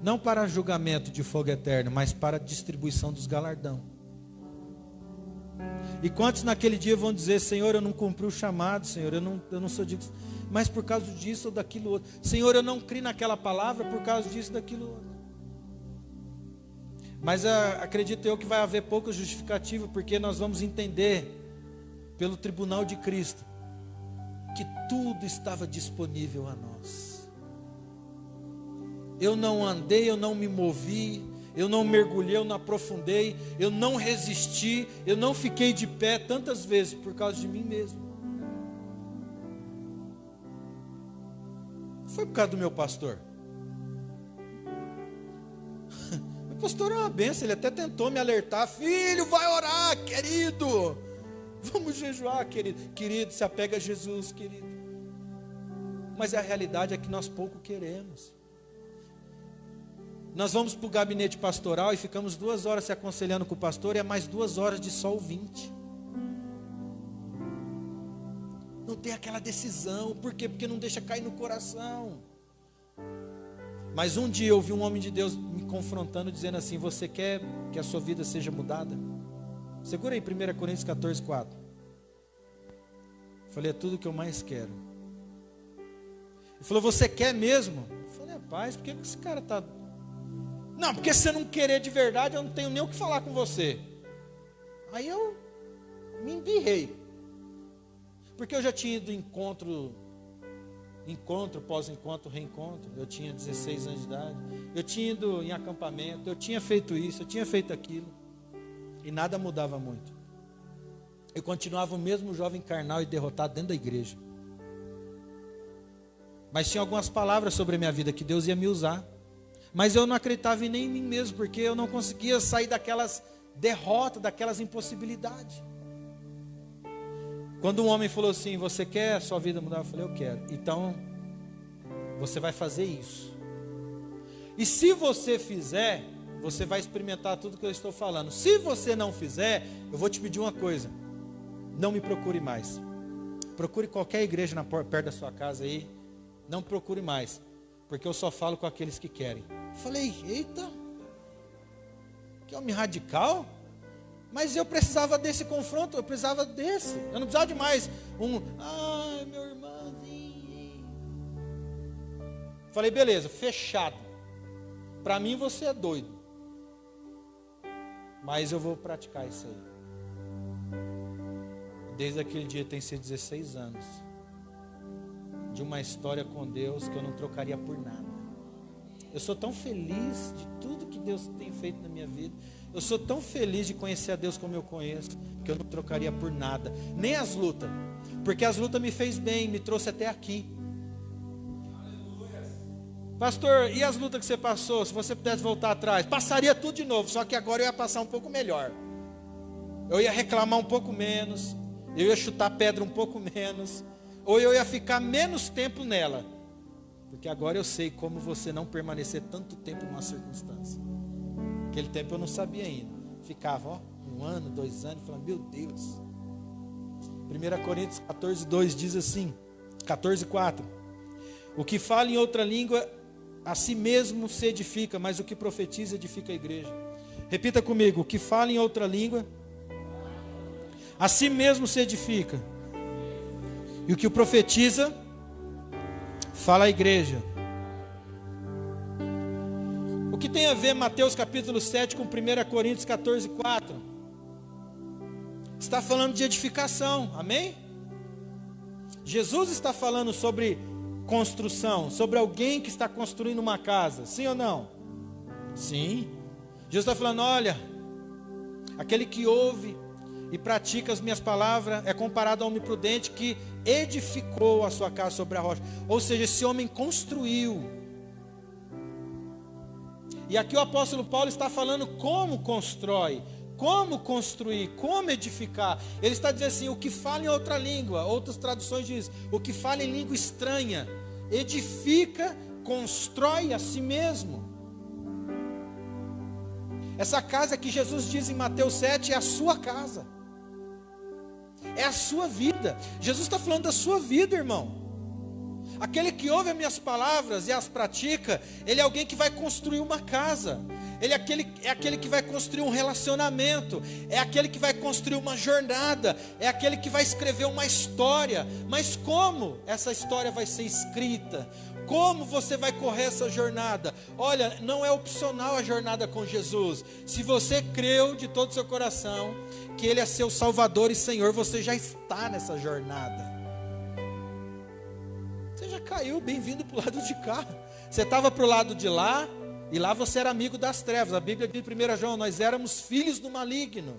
Não para julgamento de fogo eterno, mas para distribuição dos galardão. E quantos naquele dia vão dizer: Senhor, eu não cumpri o chamado, Senhor, eu não sou digno, mas por causa disso ou daquilo outro. Senhor, eu não criei naquela palavra por causa disso ou daquilo outro. Mas acredito eu que vai haver pouca justificativa, porque nós vamos entender, pelo tribunal de Cristo, que tudo estava disponível a nós. Eu não andei, eu não me movi, eu não mergulhei, eu não aprofundei, eu não resisti, eu não fiquei de pé tantas vezes por causa de mim mesmo. Não foi por causa do meu pastor. Meu pastor é uma benção, ele até tentou me alertar: filho, vai orar, querido. Vamos jejuar, querido. Querido, se apega a Jesus, querido. Mas a realidade é que nós pouco queremos. Nós vamos para o gabinete pastoral e ficamos 2 horas se aconselhando com o pastor, e é mais 2 horas de só ouvinte. Não tem aquela decisão. Por quê? Porque não deixa cair no coração. Mas um dia eu vi um homem de Deus me confrontando, dizendo assim: você quer que a sua vida seja mudada? Segura aí 1 Coríntios 14, 4. Eu falei: é tudo que eu mais quero. Ele falou: você quer mesmo? Eu falei: rapaz, por que esse cara está... Não, porque se você não querer de verdade, eu não tenho nem o que falar com você. Aí eu me embirrei. Porque eu já tinha ido encontro, pós-encontro, reencontro. Eu tinha 16 anos de idade. Eu tinha ido em acampamento, eu tinha feito isso, eu tinha feito aquilo. E nada mudava muito. Eu continuava o mesmo jovem carnal e derrotado dentro da igreja. Mas tinha algumas palavras sobre a minha vida que Deus ia me usar. Mas eu não acreditava nem em mim mesmo, porque eu não conseguia sair daquelas derrotas, daquelas impossibilidades. Quando um homem falou assim: você quer a sua vida mudar? Eu falei: eu quero. Então, você vai fazer isso. E se você fizer, você vai experimentar tudo que eu estou falando. Se você não fizer, eu vou te pedir uma coisa: não me procure mais. Procure qualquer igreja perto da sua casa aí. Não procure mais, porque eu só falo com aqueles que querem. Eu falei: eita, que homem radical. Mas eu precisava desse confronto, eu precisava desse. Eu não precisava de mais ai, meu irmãozinho. Falei: beleza, fechado. Para mim você é doido, mas eu vou praticar isso aí. Desde aquele dia tem sido 16 anos de uma história com Deus que eu não trocaria por nada. Eu sou tão feliz de tudo que Deus tem feito na minha vida. Eu sou tão feliz de conhecer a Deus como eu conheço, que eu não trocaria por nada, nem as lutas, porque as lutas me fez bem, me trouxe até aqui. Pastor, e as lutas que você passou? Se você pudesse voltar atrás, passaria tudo de novo, só que agora eu ia passar um pouco melhor. Eu ia reclamar um pouco menos, eu ia chutar pedra um pouco menos, ou eu ia ficar menos tempo nela, porque agora eu sei como você não permanecer tanto tempo numa circunstância. Naquele tempo eu não sabia ainda. Ficava 1 ano, 2 anos, falando: meu Deus. 1 Coríntios 14, 2 diz assim, 14, 4. O que fala em outra língua a si mesmo se edifica, mas o que profetiza edifica a igreja. Repita comigo: o que fala em outra língua a si mesmo se edifica, e o que o profetiza fala a igreja. O que tem a ver Mateus capítulo 7 com 1 Coríntios 14, 4? Está falando de edificação, amém? Jesus está falando sobre construção, sobre alguém que está construindo uma casa, sim ou não? Sim. Jesus está falando, olha, aquele que ouve e pratica as minhas palavras é comparado ao homem prudente que edificou a sua casa sobre a rocha. Ou seja, esse homem construiu. E aqui o apóstolo Paulo está falando como constrói, como construir, como edificar. Ele está dizendo assim, o que fala em outra língua, outras traduções dizem, o que fala em língua estranha, edifica, constrói a si mesmo. Essa casa que Jesus diz em Mateus 7 é a sua casa. É a sua vida. Jesus está falando da sua vida, irmão. Aquele que ouve as minhas palavras e as pratica, ele é alguém que vai construir uma casa. Ele é aquele que vai construir um relacionamento. É aquele que vai construir uma jornada. É aquele que vai escrever uma história. Mas como essa história vai ser escrita? Como você vai correr essa jornada? Olha, não é opcional a jornada com Jesus. Se você creu de todo o seu coração que Ele é seu Salvador e Senhor, você já está nessa jornada. Você já caiu, bem-vindo para o lado de cá. Você estava para o lado de lá, e lá você era amigo das trevas. A Bíblia diz em 1 João, nós éramos filhos do maligno.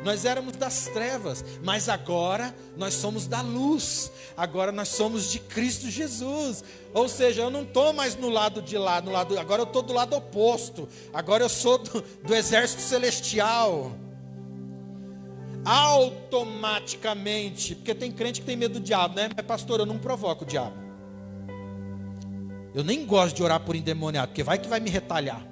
Nós éramos das trevas, mas agora nós somos da luz. Agora nós somos de Cristo Jesus. Ou seja, eu não estou mais no lado de lá, agora eu estou do lado oposto. Agora eu sou do exército celestial. Automaticamente, porque tem crente que tem medo do diabo, né? Mas pastor, eu não provoco o diabo. Eu nem gosto de orar por endemoniado, porque vai que vai me retalhar.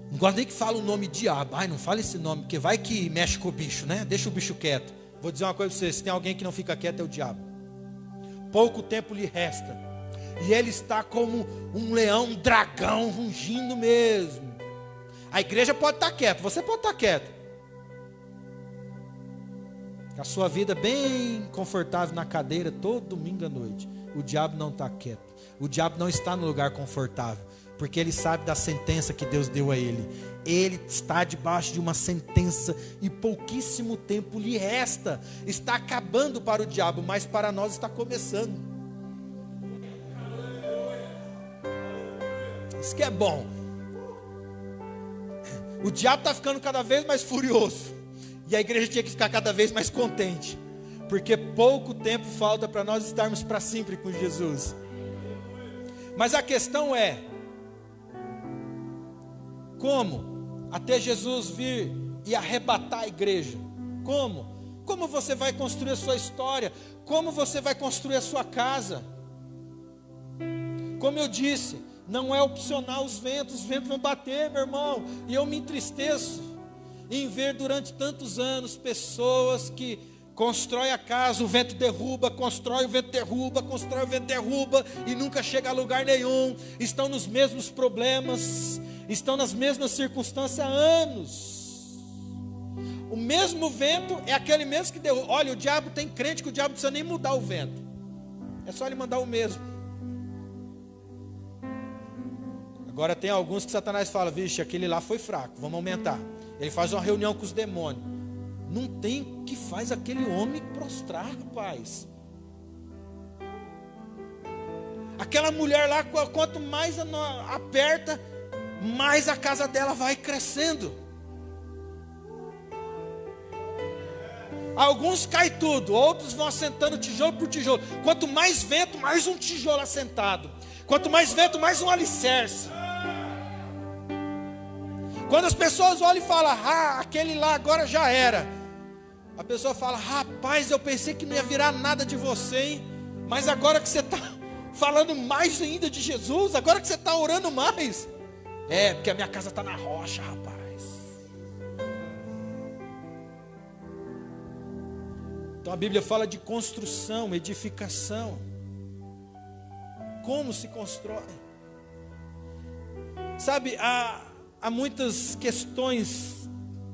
Não gosto nem que fale o nome diabo. Ai, não fale esse nome, porque vai que mexe com o bicho, né? Deixa o bicho quieto. Vou dizer uma coisa para você, se tem alguém que não fica quieto é o diabo. Pouco tempo lhe resta. E ele está como um leão, um dragão, rugindo mesmo. A igreja pode estar quieta, você pode estar quieto. A sua vida bem confortável na cadeira, todo domingo à noite. O diabo não está quieto. O diabo não está no lugar confortável. Porque ele sabe da sentença que Deus deu a ele. Ele está debaixo de uma sentença e pouquíssimo tempo lhe resta. Está acabando para o diabo, mas para nós está começando. Isso que é bom. O diabo está ficando cada vez mais furioso. E a igreja tinha que ficar cada vez mais contente. Porque pouco tempo falta para nós estarmos para sempre com Jesus. Mas a questão é, como? Até Jesus vir e arrebatar a igreja. Como? Como você vai construir a sua história? Como você vai construir a sua casa? Como eu disse, não é opcional os ventos vão bater, meu irmão. E eu me entristeço em ver durante tantos anos pessoas que constrói a casa, o vento derruba, constrói, o vento derruba, constrói, o vento derruba e nunca chega a lugar nenhum. Estão nos mesmos problemas, estão nas mesmas circunstâncias há anos. O mesmo vento é aquele mesmo que derruba. Olha, o diabo tem crente que o diabo não precisa nem mudar o vento. É só ele mandar o mesmo. Agora tem alguns que Satanás fala, vixe, aquele lá foi fraco, vamos aumentar. Ele faz uma reunião com os demônios. Não tem que faz aquele homem prostrar, rapaz. Aquela mulher lá, quanto mais aperta, mais a casa dela vai crescendo. Alguns cai tudo, outros vão assentando tijolo por tijolo. Quanto mais vento, mais um tijolo assentado. Quanto mais vento, mais um alicerce. Quando as pessoas olham e falam, aquele lá agora já era. A pessoa fala, rapaz, eu pensei que não ia virar nada de você, hein? Mas agora que você está falando mais ainda de Jesus, agora que você está orando mais. É, porque a minha casa está na rocha, rapaz. Então a Bíblia fala de construção, edificação. Como se constrói? Sabe, há muitas questões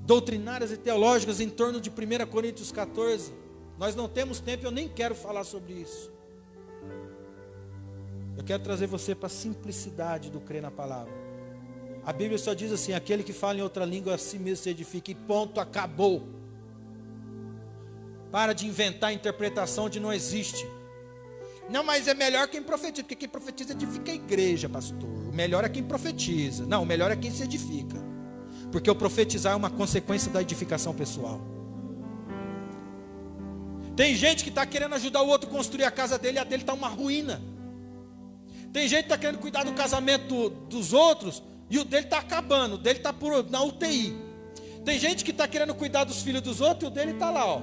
doutrinárias e teológicas em torno de 1 Coríntios 14. Nós não temos tempo, eu nem quero falar sobre isso. Eu quero trazer você para a simplicidade do crer na palavra. A Bíblia só diz assim, aquele que fala em outra língua a si mesmo se edifica, e ponto, acabou. Para de inventar interpretação onde não existe. Não, mas é melhor quem profetiza, porque quem profetiza edifica a igreja, pastor. O melhor é quem profetiza. Não, o melhor é quem se edifica. Porque o profetizar é uma consequência da edificação pessoal. Tem gente que está querendo ajudar o outro a construir a casa dele, e a dele está uma ruína. Tem gente que está querendo cuidar do casamento dos outros, e o dele está acabando, o dele está na UTI. Tem gente que está querendo cuidar dos filhos dos outros, e o dele está lá, ó.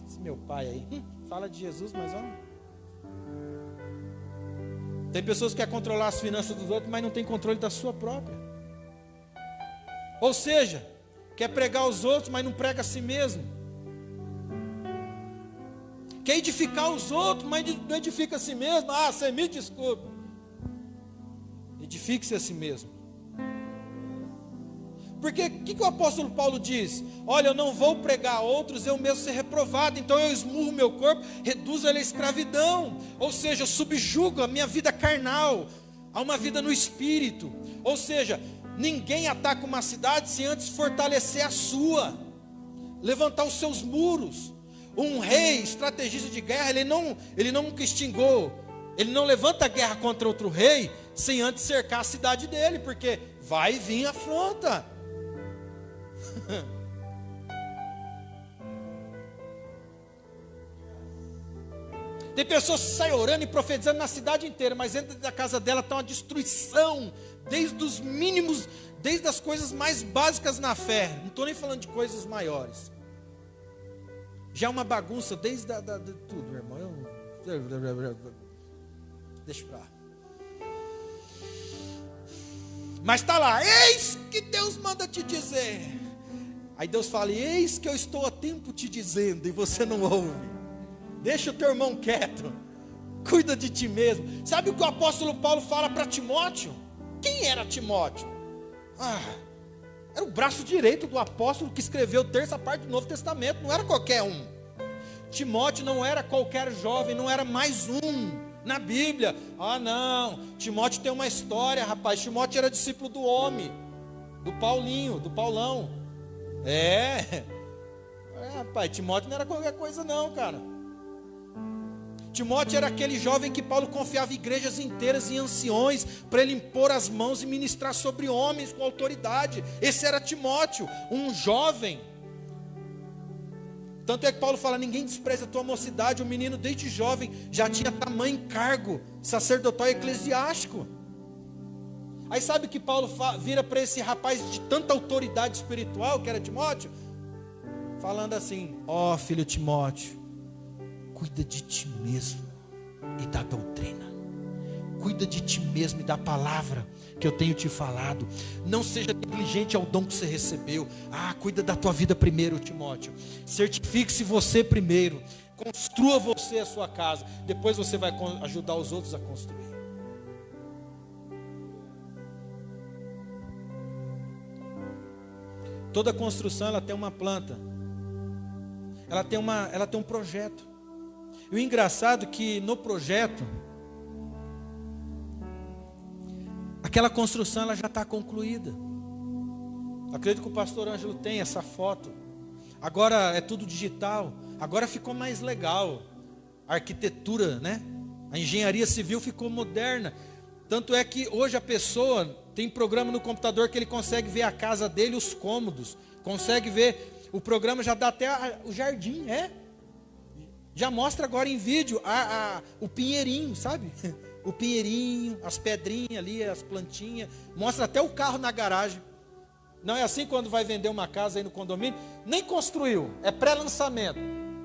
Esse meu pai aí, fala de Jesus, mas ó. Tem pessoas que querem controlar as finanças dos outros, mas não tem controle da sua própria. Ou seja, quer pregar os outros, mas não prega a si mesmo. Quer edificar os outros, mas não edifica a si mesmo. Ah, você me desculpa. Edifique-se a si mesmo. Porque o que o apóstolo Paulo diz? Olha, eu não vou pregar a outros, eu mesmo ser reprovado. Então eu esmurro meu corpo, reduzo ele à escravidão. Ou seja, eu subjugo a minha vida carnal a uma vida no espírito. Ou seja, ninguém ataca uma cidade sem antes fortalecer a sua, levantar os seus muros. Um rei, estrategista de guerra, ele não extingou, ele não levanta a guerra contra outro rei sem antes cercar a cidade dele, porque vai vir afronta. Tem pessoas que saem orando e profetizando na cidade inteira, mas dentro da casa dela está uma destruição, desde os mínimos, desde as coisas mais básicas na fé. Não estou nem falando de coisas maiores. Já é uma bagunça desde de tudo, meu irmão. Deixa pra lá. Mas está lá, eis que Deus manda te dizer. Aí Deus fala, eis que eu estou há tempo te dizendo, e você não ouve. Deixa o teu irmão quieto, cuida de ti mesmo. Sabe o que o apóstolo Paulo fala para Timóteo? Quem era Timóteo? Era o braço direito do apóstolo que escreveu a terça parte do Novo Testamento. Não era qualquer um. Timóteo não era qualquer jovem, não era mais um na Bíblia. Não, Timóteo tem uma história, rapaz. Timóteo era discípulo do homem, do Paulinho, do Paulão. Rapaz, Timóteo não era qualquer coisa não, cara. Timóteo era aquele jovem que Paulo confiava igrejas inteiras e anciões para ele impor as mãos e ministrar sobre homens com autoridade. Esse era Timóteo, um jovem. Tanto é que Paulo fala, ninguém despreza a tua mocidade. O menino desde jovem já tinha tamanho cargo sacerdotal e eclesiástico. Aí sabe que Paulo vira para esse rapaz de tanta autoridade espiritual que era Timóteo? Falando assim, filho Timóteo, cuida de ti mesmo e da doutrina. Cuida de ti mesmo e da palavra que eu tenho te falado. Não seja negligente ao dom que você recebeu. Cuida da tua vida primeiro, Timóteo. Certifique-se você primeiro. Construa você a sua casa. Depois você vai ajudar os outros a construir. Toda construção ela tem uma planta. Ela tem um projeto. E o engraçado é que no projeto, aquela construção ela já está concluída. Acredito que o pastor Ângelo tem essa foto. Agora é tudo digital. Agora ficou mais legal. A arquitetura, né? A engenharia civil ficou moderna. Tanto é que hoje a pessoa tem programa no computador que ele consegue ver a casa dele, os cômodos. Consegue ver, o programa já dá até o jardim, Já mostra agora em vídeo o pinheirinho, sabe? O pinheirinho, as pedrinhas ali, as plantinhas. Mostra até o carro na garagem. Não é assim quando vai vender uma casa aí no condomínio? Nem construiu, é pré-lançamento.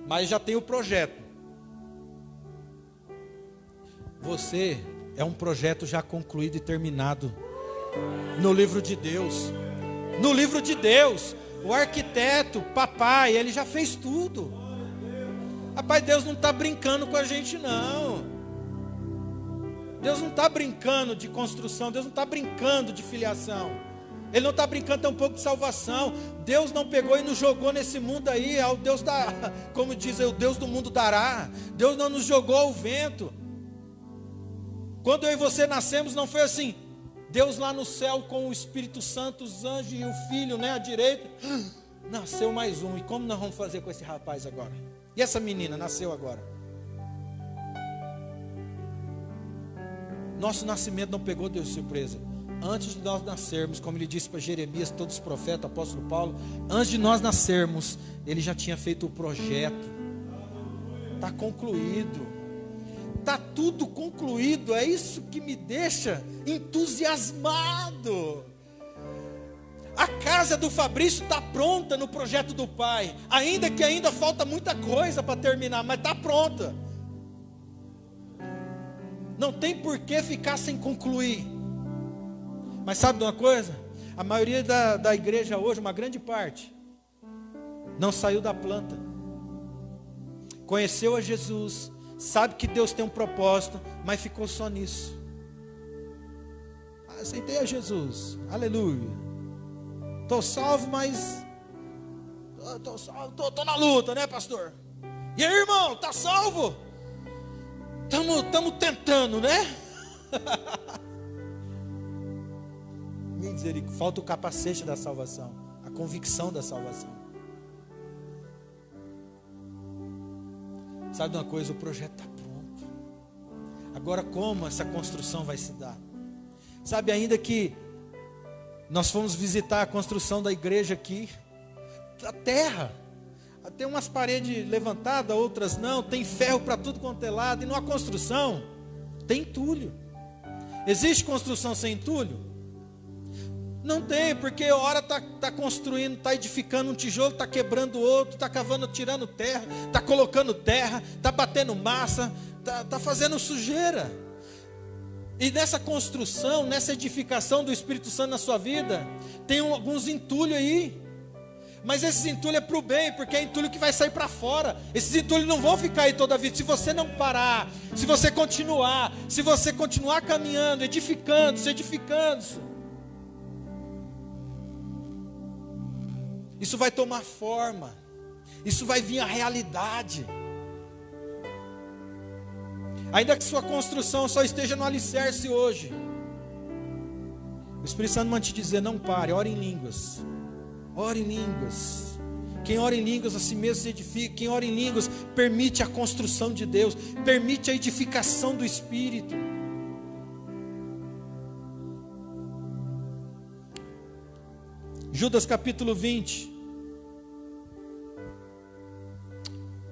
Mas já tem o projeto. Você é um projeto já concluído e terminado. No livro de Deus. No livro de Deus. O arquiteto, papai, ele já fez tudo. Rapaz, Deus não está brincando com a gente não. Deus não está brincando de construção. Deus não está brincando de filiação. Ele não está brincando tão pouco de salvação. Deus não pegou e nos jogou nesse mundo aí. O Deus como diz, o Deus do mundo dará. Deus não nos jogou ao vento. Quando eu e você nascemos, não foi assim. Deus lá no céu com o Espírito Santo, os anjos e o Filho, né, à direita. nasceu mais um. E como nós vamos fazer com esse rapaz agora? E essa menina nasceu agora? Nosso nascimento não pegou Deus de surpresa. Antes de nós nascermos, como ele disse para Jeremias, todos os profetas, apóstolo Paulo, antes de nós nascermos, ele já tinha feito o projeto. Está concluído. Está tudo concluído. É isso que me deixa entusiasmado. A casa do Fabrício está pronta no projeto do Pai. Ainda que ainda falta muita coisa para terminar, mas está pronta. Não tem por que ficar sem concluir. Mas sabe de uma coisa? A maioria da igreja hoje, uma grande parte, não saiu da planta. Conheceu a Jesus, sabe que Deus tem um propósito, mas ficou só nisso. Aceitei a Jesus, aleluia. Estou salvo, mas estou na luta, né, pastor? E aí, irmão, está salvo? Estamos tentando, né? Misericórdia. Falta o capacete da salvação, a convicção da salvação. Sabe de uma coisa? O projeto está pronto. Agora, como essa construção vai se dar? Sabe, ainda que nós fomos visitar a construção da igreja aqui, a terra, tem umas paredes levantadas, outras não, tem ferro para tudo quanto é lado, e numa construção tem entulho. Existe construção sem entulho? Não tem, porque a hora está construindo, está edificando um tijolo, está quebrando outro, está cavando, tirando terra, está colocando terra, está batendo massa, está fazendo sujeira. E nessa construção, nessa edificação do Espírito Santo na sua vida, tem alguns entulhos aí. Mas esses entulhos é para o bem, porque é entulho que vai sair para fora. Esses entulhos não vão ficar aí toda a vida. Se você não parar, se você continuar caminhando, edificando-se, isso vai tomar forma, isso vai vir a realidade. Ainda que sua construção só esteja no alicerce hoje, o Espírito Santo manda te dizer: não pare, ore em línguas. Ore em línguas. Quem ora em línguas a si mesmo se edifica. Quem ora em línguas permite a construção de Deus, permite a edificação do Espírito. Judas capítulo 20.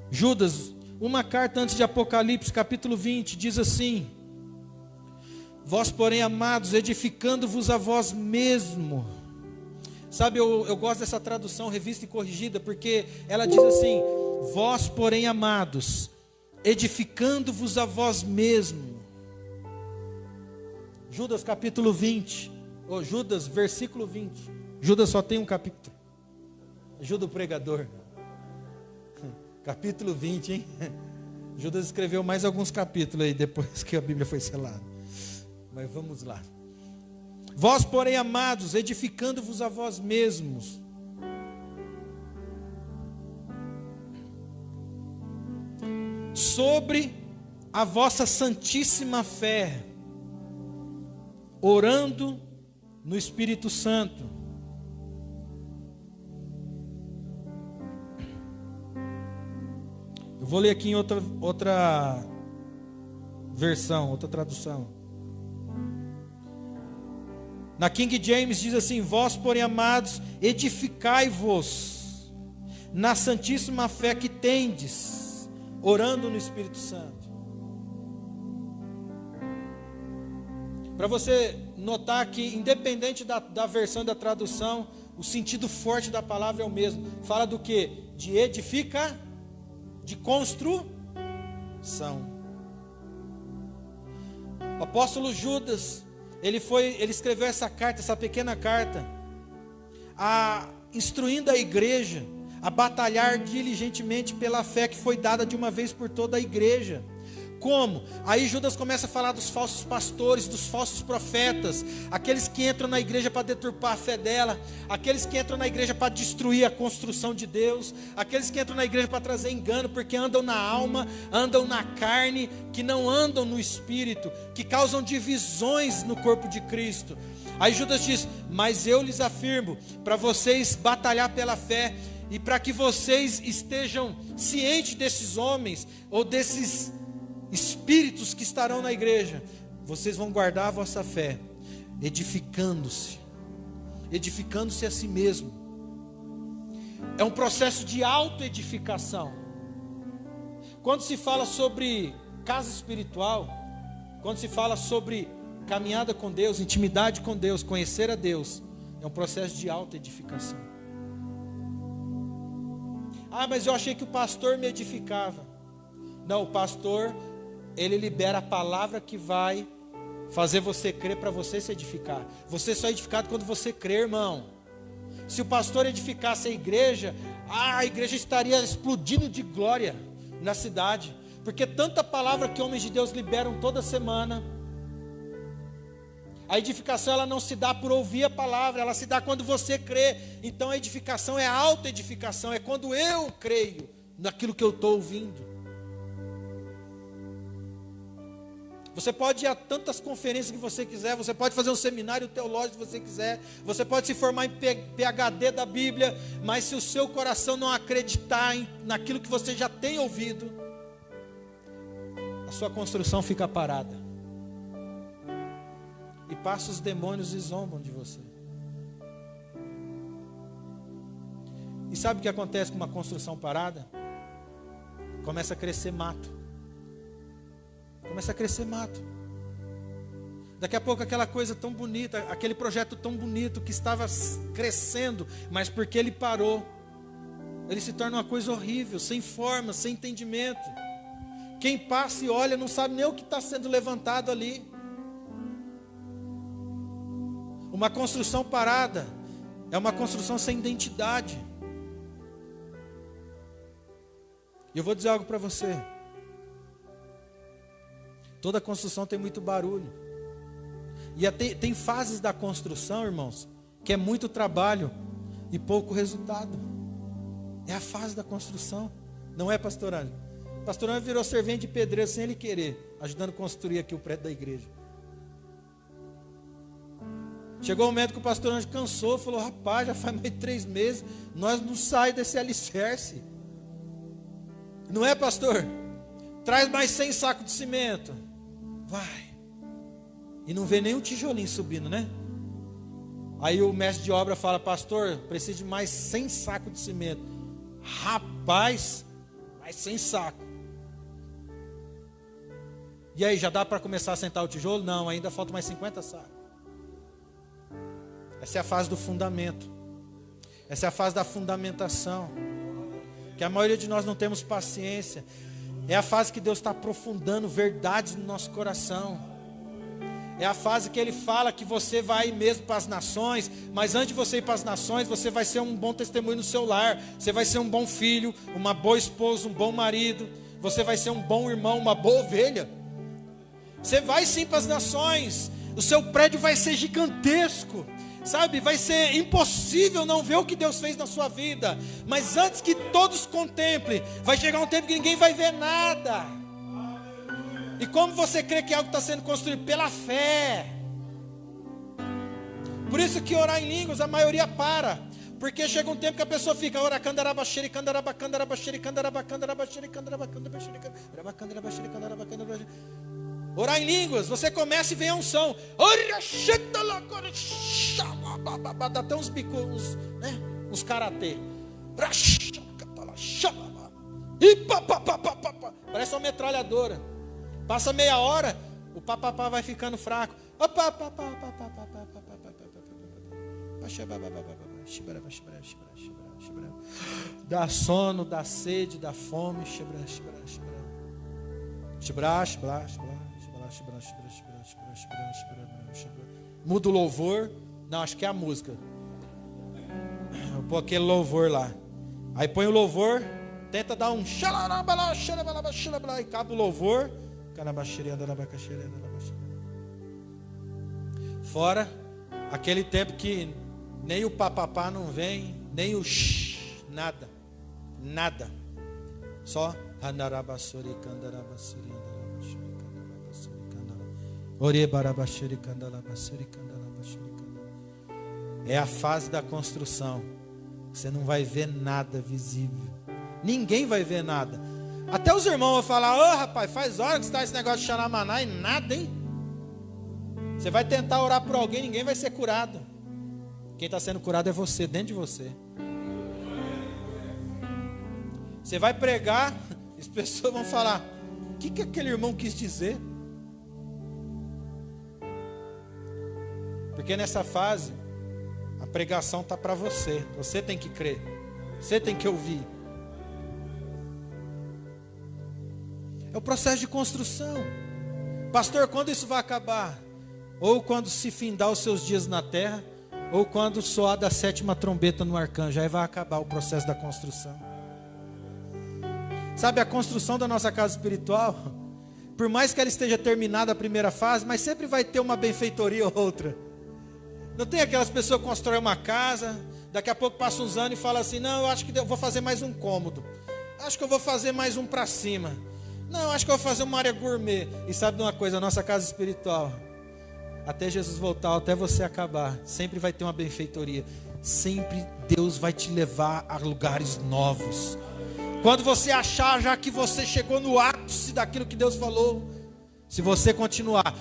Judas, uma carta antes de Apocalipse, capítulo 20, diz assim: vós, porém, amados, edificando-vos a vós mesmo. Sabe, eu gosto dessa tradução, revista e corrigida, porque ela diz assim: vós, porém, amados, edificando-vos a vós mesmo. Judas capítulo 20, ou Judas versículo 20. Judas só tem um capítulo. Ajuda o pregador. Capítulo 20, hein? Judas escreveu mais alguns capítulos aí depois que a Bíblia foi selada. Mas vamos lá. Vós, porém, amados, edificando-vos a vós mesmos. Sobre a vossa santíssima fé, orando no Espírito Santo. Eu vou ler aqui em outra versão, outra tradução. Na King James diz assim: vós, porém, amados, edificai-vos na santíssima fé que tendes, orando no Espírito Santo. Para você notar que, independente da versão da tradução, o sentido forte da palavra é o mesmo. Fala do que? De edifica, de construção. O apóstolo Judas, ele escreveu essa carta, essa pequena carta, instruindo a igreja a batalhar diligentemente pela fé que foi dada de uma vez por toda a igreja. Como? Aí Judas começa a falar dos falsos pastores, dos falsos profetas, aqueles que entram na igreja para deturpar a fé dela, aqueles que entram na igreja para destruir a construção de Deus, aqueles que entram na igreja para trazer engano, porque andam na alma, andam na carne, que não andam no espírito, que causam divisões no corpo de Cristo. Aí Judas diz: mas eu lhes afirmo, para vocês batalhar pela fé, e para que vocês estejam cientes desses homens, ou desses espíritos que estarão na igreja, vocês vão guardar a vossa fé, edificando-se a si mesmo. É um processo de autoedificação. Quando se fala sobre casa espiritual, quando se fala sobre caminhada com Deus, intimidade com Deus, conhecer a Deus, é um processo de autoedificação. Ah, mas eu achei que o pastor me edificava. Não, o pastor, ele libera a palavra que vai fazer você crer para você se edificar. Você só é edificado quando você crê, irmão. Se o pastor edificasse a igreja estaria explodindo de glória na cidade, porque tanta palavra que homens de Deus liberam toda semana. A edificação, ela não se dá por ouvir a palavra, ela se dá quando você crê. Então a edificação é a autoedificação, é quando eu creio naquilo que eu estou ouvindo. Você pode ir a tantas conferências que você quiser, você pode fazer um seminário teológico se você quiser, você pode se formar em PhD da Bíblia, mas se o seu coração não acreditar naquilo que você já tem ouvido, a sua construção fica parada. E passa os demônios e zombam de você. E sabe o que acontece com uma construção parada? Começa a crescer mato. Começa a crescer mato. Daqui a pouco aquela coisa tão bonita, aquele projeto tão bonito que estava crescendo, mas porque ele parou, ele se torna uma coisa horrível, sem forma, sem entendimento. Quem passa e olha não sabe nem o que está sendo levantado ali. Uma construção parada é uma construção sem identidade. E eu vou dizer algo para você. Toda construção tem muito barulho. E tem fases da construção, irmãos, que é muito trabalho e pouco resultado. É a fase da construção. Não é, pastor Ângelo? Pastor Ângelo virou servente de pedreiro sem ele querer, ajudando a construir aqui o prédio da igreja. Chegou o momento que o pastor Ângelo cansou, falou: rapaz, já faz mais de 3 meses, nós não saímos desse alicerce. Não é, pastor? Traz mais 100 sacos de cimento. Vai. E não vê nem um tijolinho subindo, né? Aí o mestre de obra fala: pastor, preciso de mais 100 sacos de cimento. Rapaz, mais 100 sacos. E aí, já dá para começar a sentar o tijolo? Não, ainda falta mais 50 sacos. Essa é a fase do fundamento. Essa é a fase da fundamentação. Que a maioria de nós não temos paciência. É a fase que Deus está aprofundando verdades no nosso coração. É a fase que Ele fala que você vai mesmo para as nações, mas antes de você ir para as nações, você vai ser um bom testemunho no seu lar. Você vai ser um bom filho, uma boa esposa, um bom marido. Você vai ser um bom irmão, uma boa ovelha. Você vai sim para as nações. O seu prédio vai ser gigantesco. Sabe, vai ser impossível não ver o que Deus fez na sua vida. Mas antes que todos contemplem, vai chegar um tempo que ninguém vai ver nada. E como você crê que algo está sendo construído? Pela fé. Por isso que orar em línguas, a maioria para. Porque chega um tempo que a pessoa fica oracandarabacheri, candarabacandarabaxeri, candarabacandarabaxeri, candarabacandarabaxeri, candarabacandarabaxeri. Orar em línguas, você começa e vem a unção. Dá até uns bicos, né? Uns karatê. Parece uma metralhadora. Passa meia hora, o papapá vai ficando fraco. Dá sono, dá sede, dá fome. Muda o louvor. Não, acho que é a música. Vou pôr aquele louvor lá. Aí põe o louvor, tenta dar um e acaba o louvor. Fora aquele tempo que nem o papapá não vem, nem o shh, nada. Nada. Só é a fase da construção. Você não vai ver nada visível. Ninguém vai ver nada. Até os irmãos vão falar: ô rapaz, faz hora que está esse negócio de xaramaná e nada, hein? Você vai tentar orar por alguém, ninguém vai ser curado. Quem está sendo curado é você, dentro de você. Você vai pregar, as pessoas vão falar: o que aquele irmão quis dizer? Porque nessa fase, a pregação está para você. Você tem que crer. Você tem que ouvir. É o processo de construção. Pastor, quando isso vai acabar? Ou quando se findar os seus dias na terra, ou quando soar da 7ª trombeta no arcanjo. Aí vai acabar o processo da construção. Sabe, a construção da nossa casa espiritual, por mais que ela esteja terminada a primeira fase, mas sempre vai ter uma benfeitoria ou outra. Não tem aquelas pessoas que constroem uma casa, daqui a pouco passa uns anos e fala assim: não, eu acho que eu vou fazer mais um cômodo, acho que eu vou fazer mais um para cima, não, eu acho que eu vou fazer uma área gourmet. E sabe de uma coisa, a nossa casa espiritual, até Jesus voltar, até você acabar, sempre vai ter uma benfeitoria. Sempre Deus vai te levar a lugares novos. Quando você achar já que você chegou no ápice daquilo que Deus falou, se você continuar,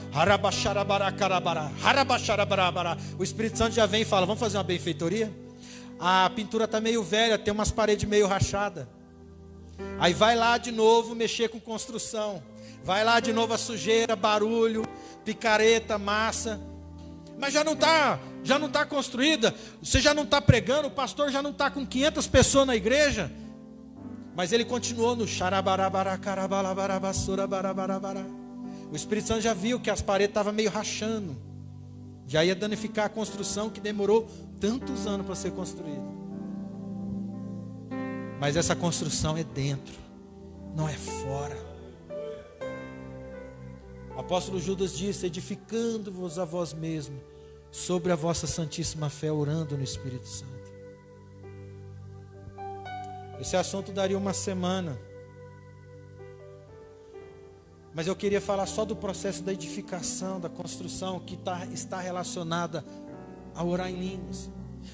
o Espírito Santo já vem e fala: vamos fazer uma benfeitoria? A pintura está meio velha, tem umas paredes meio rachadas. Aí vai lá de novo mexer com construção. Vai lá de novo a sujeira, barulho, picareta, massa. Mas já não está construída. Você já não está pregando, o pastor já não está com 500 pessoas na igreja. Mas ele continuou no xarabarabaracarabalabarabasurabarabara. O Espírito Santo já viu que as paredes estavam meio rachando. Já ia danificar a construção que demorou tantos anos para ser construída. Mas essa construção é dentro, não é fora. O apóstolo Judas disse: edificando-vos a vós mesmos sobre a vossa santíssima fé, orando no Espírito Santo. Esse assunto daria uma semana. Mas eu queria falar só do processo da edificação, da construção, que está relacionada a orar em línguas.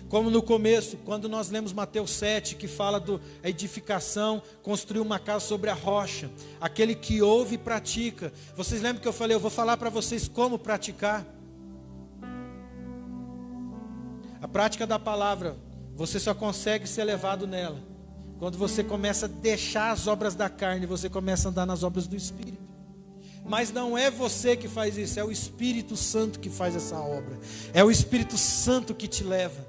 Como no começo, quando nós lemos Mateus 7, que fala da edificação, construir uma casa sobre a rocha. Aquele que ouve e pratica. Vocês lembram que eu falei: eu vou falar para vocês como praticar. A prática da palavra, você só consegue ser levado nela quando você começa a deixar as obras da carne, você começa a andar nas obras do Espírito. Mas não é você que faz isso, é o Espírito Santo que faz essa obra. É o Espírito Santo que te leva.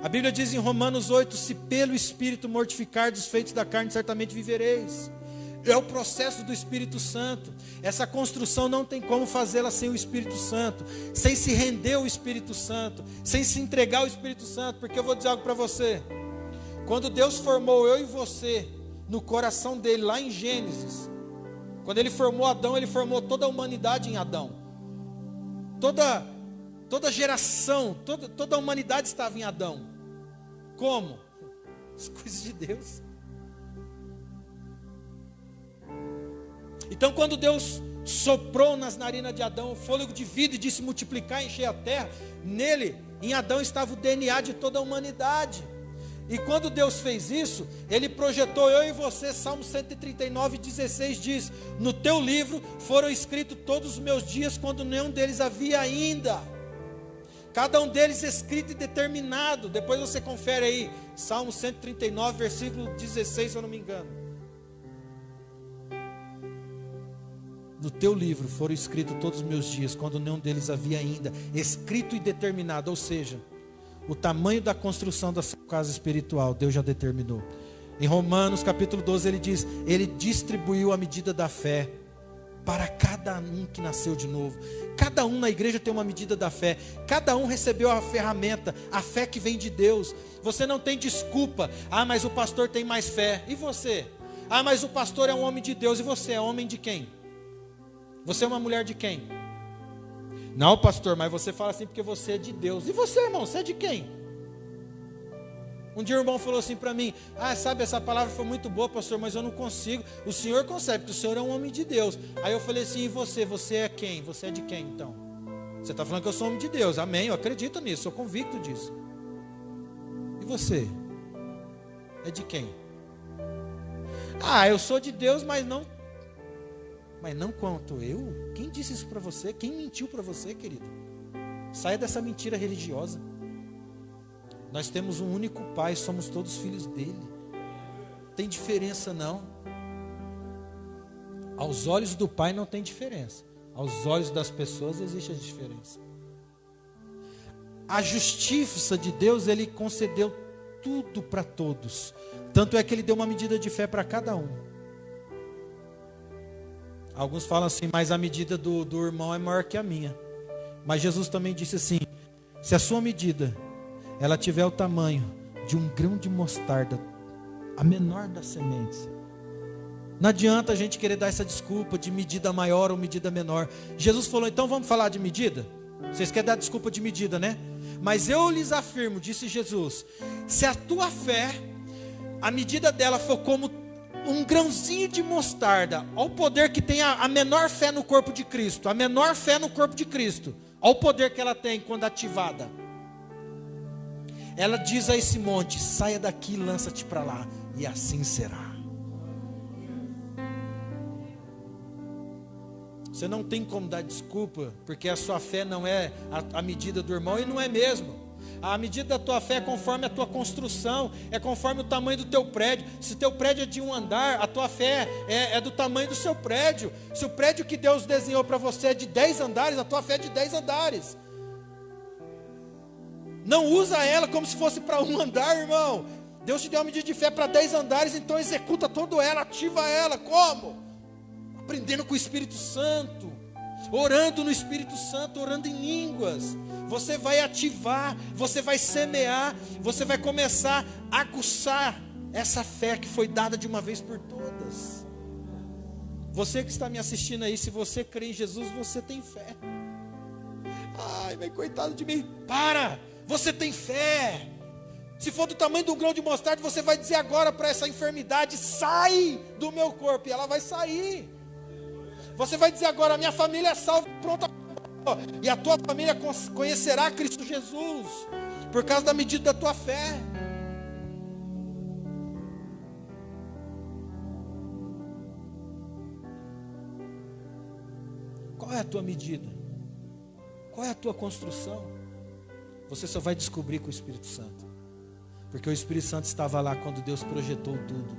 A Bíblia diz em Romanos 8: se pelo Espírito mortificar dos feitos da carne, certamente vivereis. É o processo do Espírito Santo. Essa construção não tem como fazê-la sem o Espírito Santo, sem se render ao Espírito Santo, sem se entregar ao Espírito Santo. Porque eu vou dizer algo para você: quando Deus formou eu e você no coração dele, lá em Gênesis, quando ele formou Adão, ele formou toda a humanidade em Adão. Toda geração, toda a humanidade estava em Adão. Como? As coisas de Deus. Então, quando Deus soprou nas narinas de Adão o fôlego de vida e disse multiplicar e encher a terra, nele, em Adão, estava o DNA de toda a humanidade. E quando Deus fez isso, Ele projetou eu e você. Salmo 139:16 diz: no teu livro foram escritos todos os meus dias, quando nenhum deles havia ainda. Cada um deles escrito e determinado. Depois você confere aí, Salmo 139, versículo 16, se eu não me engano. No teu livro foram escritos todos os meus dias, quando nenhum deles havia ainda, escrito e determinado. Ou seja, o tamanho da construção da sua casa espiritual, Deus já determinou. Em Romanos capítulo 12 ele diz: Ele distribuiu a medida da fé para cada um que nasceu de novo. Cada um na igreja tem uma medida da fé. Cada um recebeu a ferramenta, a fé que vem de Deus. Você não tem desculpa: ah, mas o pastor tem mais fé. E você? Ah, mas o pastor é um homem de Deus. E você é homem de quem? Você é uma mulher de quem? Não, pastor, mas você fala assim porque você é de Deus. E você, irmão, você é de quem? Um dia o irmão falou assim para mim: ah, sabe, essa palavra foi muito boa, pastor, mas eu não consigo. O senhor consegue, porque o senhor é um homem de Deus. Aí eu falei assim: e você? Você é quem? Você é de quem então? Você está falando que eu sou homem de Deus. Amém, eu acredito nisso, sou convicto disso. E você? É de quem? Ah, eu sou de Deus, mas não quanto eu? Quem disse isso para você? Quem mentiu para você, querido? Saia dessa mentira religiosa. Nós temos um único Pai, somos todos filhos dele. Não tem diferença não. Aos olhos do Pai não tem diferença. Aos olhos das pessoas existe a diferença. A justiça de Deus, Ele concedeu tudo para todos. Tanto é que Ele deu uma medida de fé para cada um. Alguns falam assim, mas a medida do irmão é maior que a minha. Mas Jesus também disse assim: se a sua medida ela tiver o tamanho de um grão de mostarda, a menor das sementes, não adianta a gente querer dar essa desculpa de medida maior ou medida menor. Jesus falou: então vamos falar de medida? Vocês querem dar desculpa de medida, né? Mas eu lhes afirmo, disse Jesus, se a tua fé, a medida dela for como um grãozinho de mostarda, olha o poder que tem a menor fé no corpo de Cristo, a menor fé no corpo de Cristo, olha o poder que ela tem quando ativada. Ela diz a esse monte: saia daqui e lança-te para lá, e assim será. Você não tem como dar desculpa, porque a sua fé não é a medida do irmão, e não é mesmo. A medida da tua fé é conforme a tua construção, é conforme o tamanho do teu prédio. Se teu prédio é de 1 andar, a tua fé é do tamanho do seu prédio. Se o prédio que Deus desenhou para você é de 10 andares, a tua fé é de 10 andares. Não usa ela como se fosse para 1 andar, irmão. Deus te deu uma medida de fé para 10 andares, então executa toda ela, ativa ela. Como? Aprendendo com o Espírito Santo, orando no Espírito Santo, orando em línguas. Você vai ativar, você vai semear, você vai começar a aguçar essa fé que foi dada de uma vez por todas. Você que está me assistindo aí, se você crê em Jesus, você tem fé. Ai, mas coitado de mim. Para! Você tem fé. Se for do tamanho de um grão de mostarda, você vai dizer agora para essa enfermidade: sai do meu corpo, e ela vai sair. Você vai dizer agora: minha família é salva, pronta, e a tua família conhecerá Cristo Jesus, por causa da medida da tua fé. Qual é a tua medida? Qual é a tua construção? Você só vai descobrir com o Espírito Santo, porque o Espírito Santo estava lá quando Deus projetou tudo.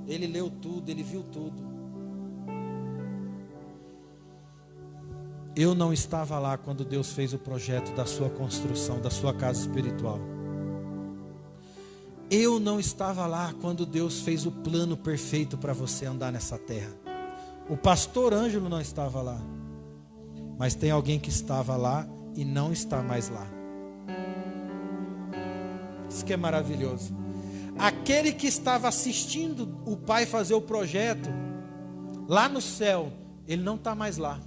Ele leu tudo, ele viu tudo. Eu não estava lá quando Deus fez o projeto da sua construção, da sua casa espiritual. Eu não estava lá quando Deus fez o plano perfeito para você andar nessa terra. O pastor Ângelo não estava lá. Mas tem alguém que estava lá e não está mais lá. Isso que é maravilhoso. Aquele que estava assistindo o Pai fazer o projeto lá no céu, ele não está mais lá.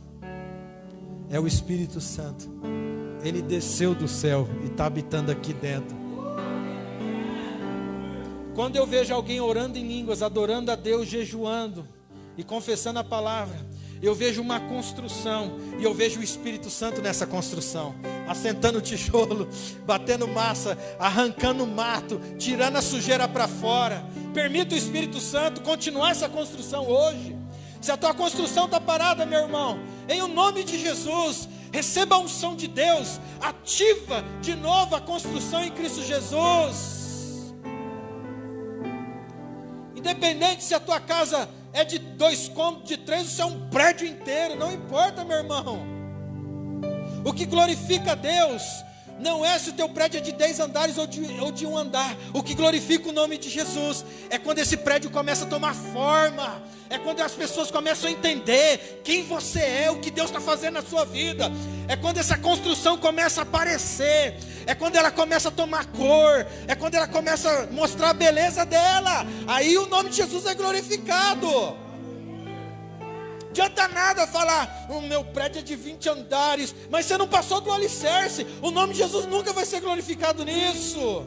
É o Espírito Santo. Ele desceu do céu e está habitando aqui dentro. Quando eu vejo alguém orando em línguas, adorando a Deus, jejuando e confessando a palavra, eu vejo uma construção, e eu vejo o Espírito Santo nessa construção, assentando tijolo, batendo massa, arrancando mato, tirando a sujeira para fora. Permita o Espírito Santo continuar essa construção hoje. Se a tua construção está parada, meu irmão, em o nome de Jesus, receba a unção de Deus, ativa de novo a construção em Cristo Jesus. Independente se a tua casa é de 2 cômodos, de 3, isso é um prédio inteiro, não importa, meu irmão. O que glorifica a Deus não é se o teu prédio é de 10 andares ou de 1 andar. O que glorifica o nome de Jesus é quando esse prédio começa a tomar forma, é quando as pessoas começam a entender quem você é, o que Deus está fazendo na sua vida, é quando essa construção começa a aparecer, é quando ela começa a tomar cor, é quando ela começa a mostrar a beleza dela. Aí o nome de Jesus é glorificado. Não adianta nada falar, o meu prédio é de 20 andares, mas você não passou do alicerce. O nome de Jesus nunca vai ser glorificado nisso.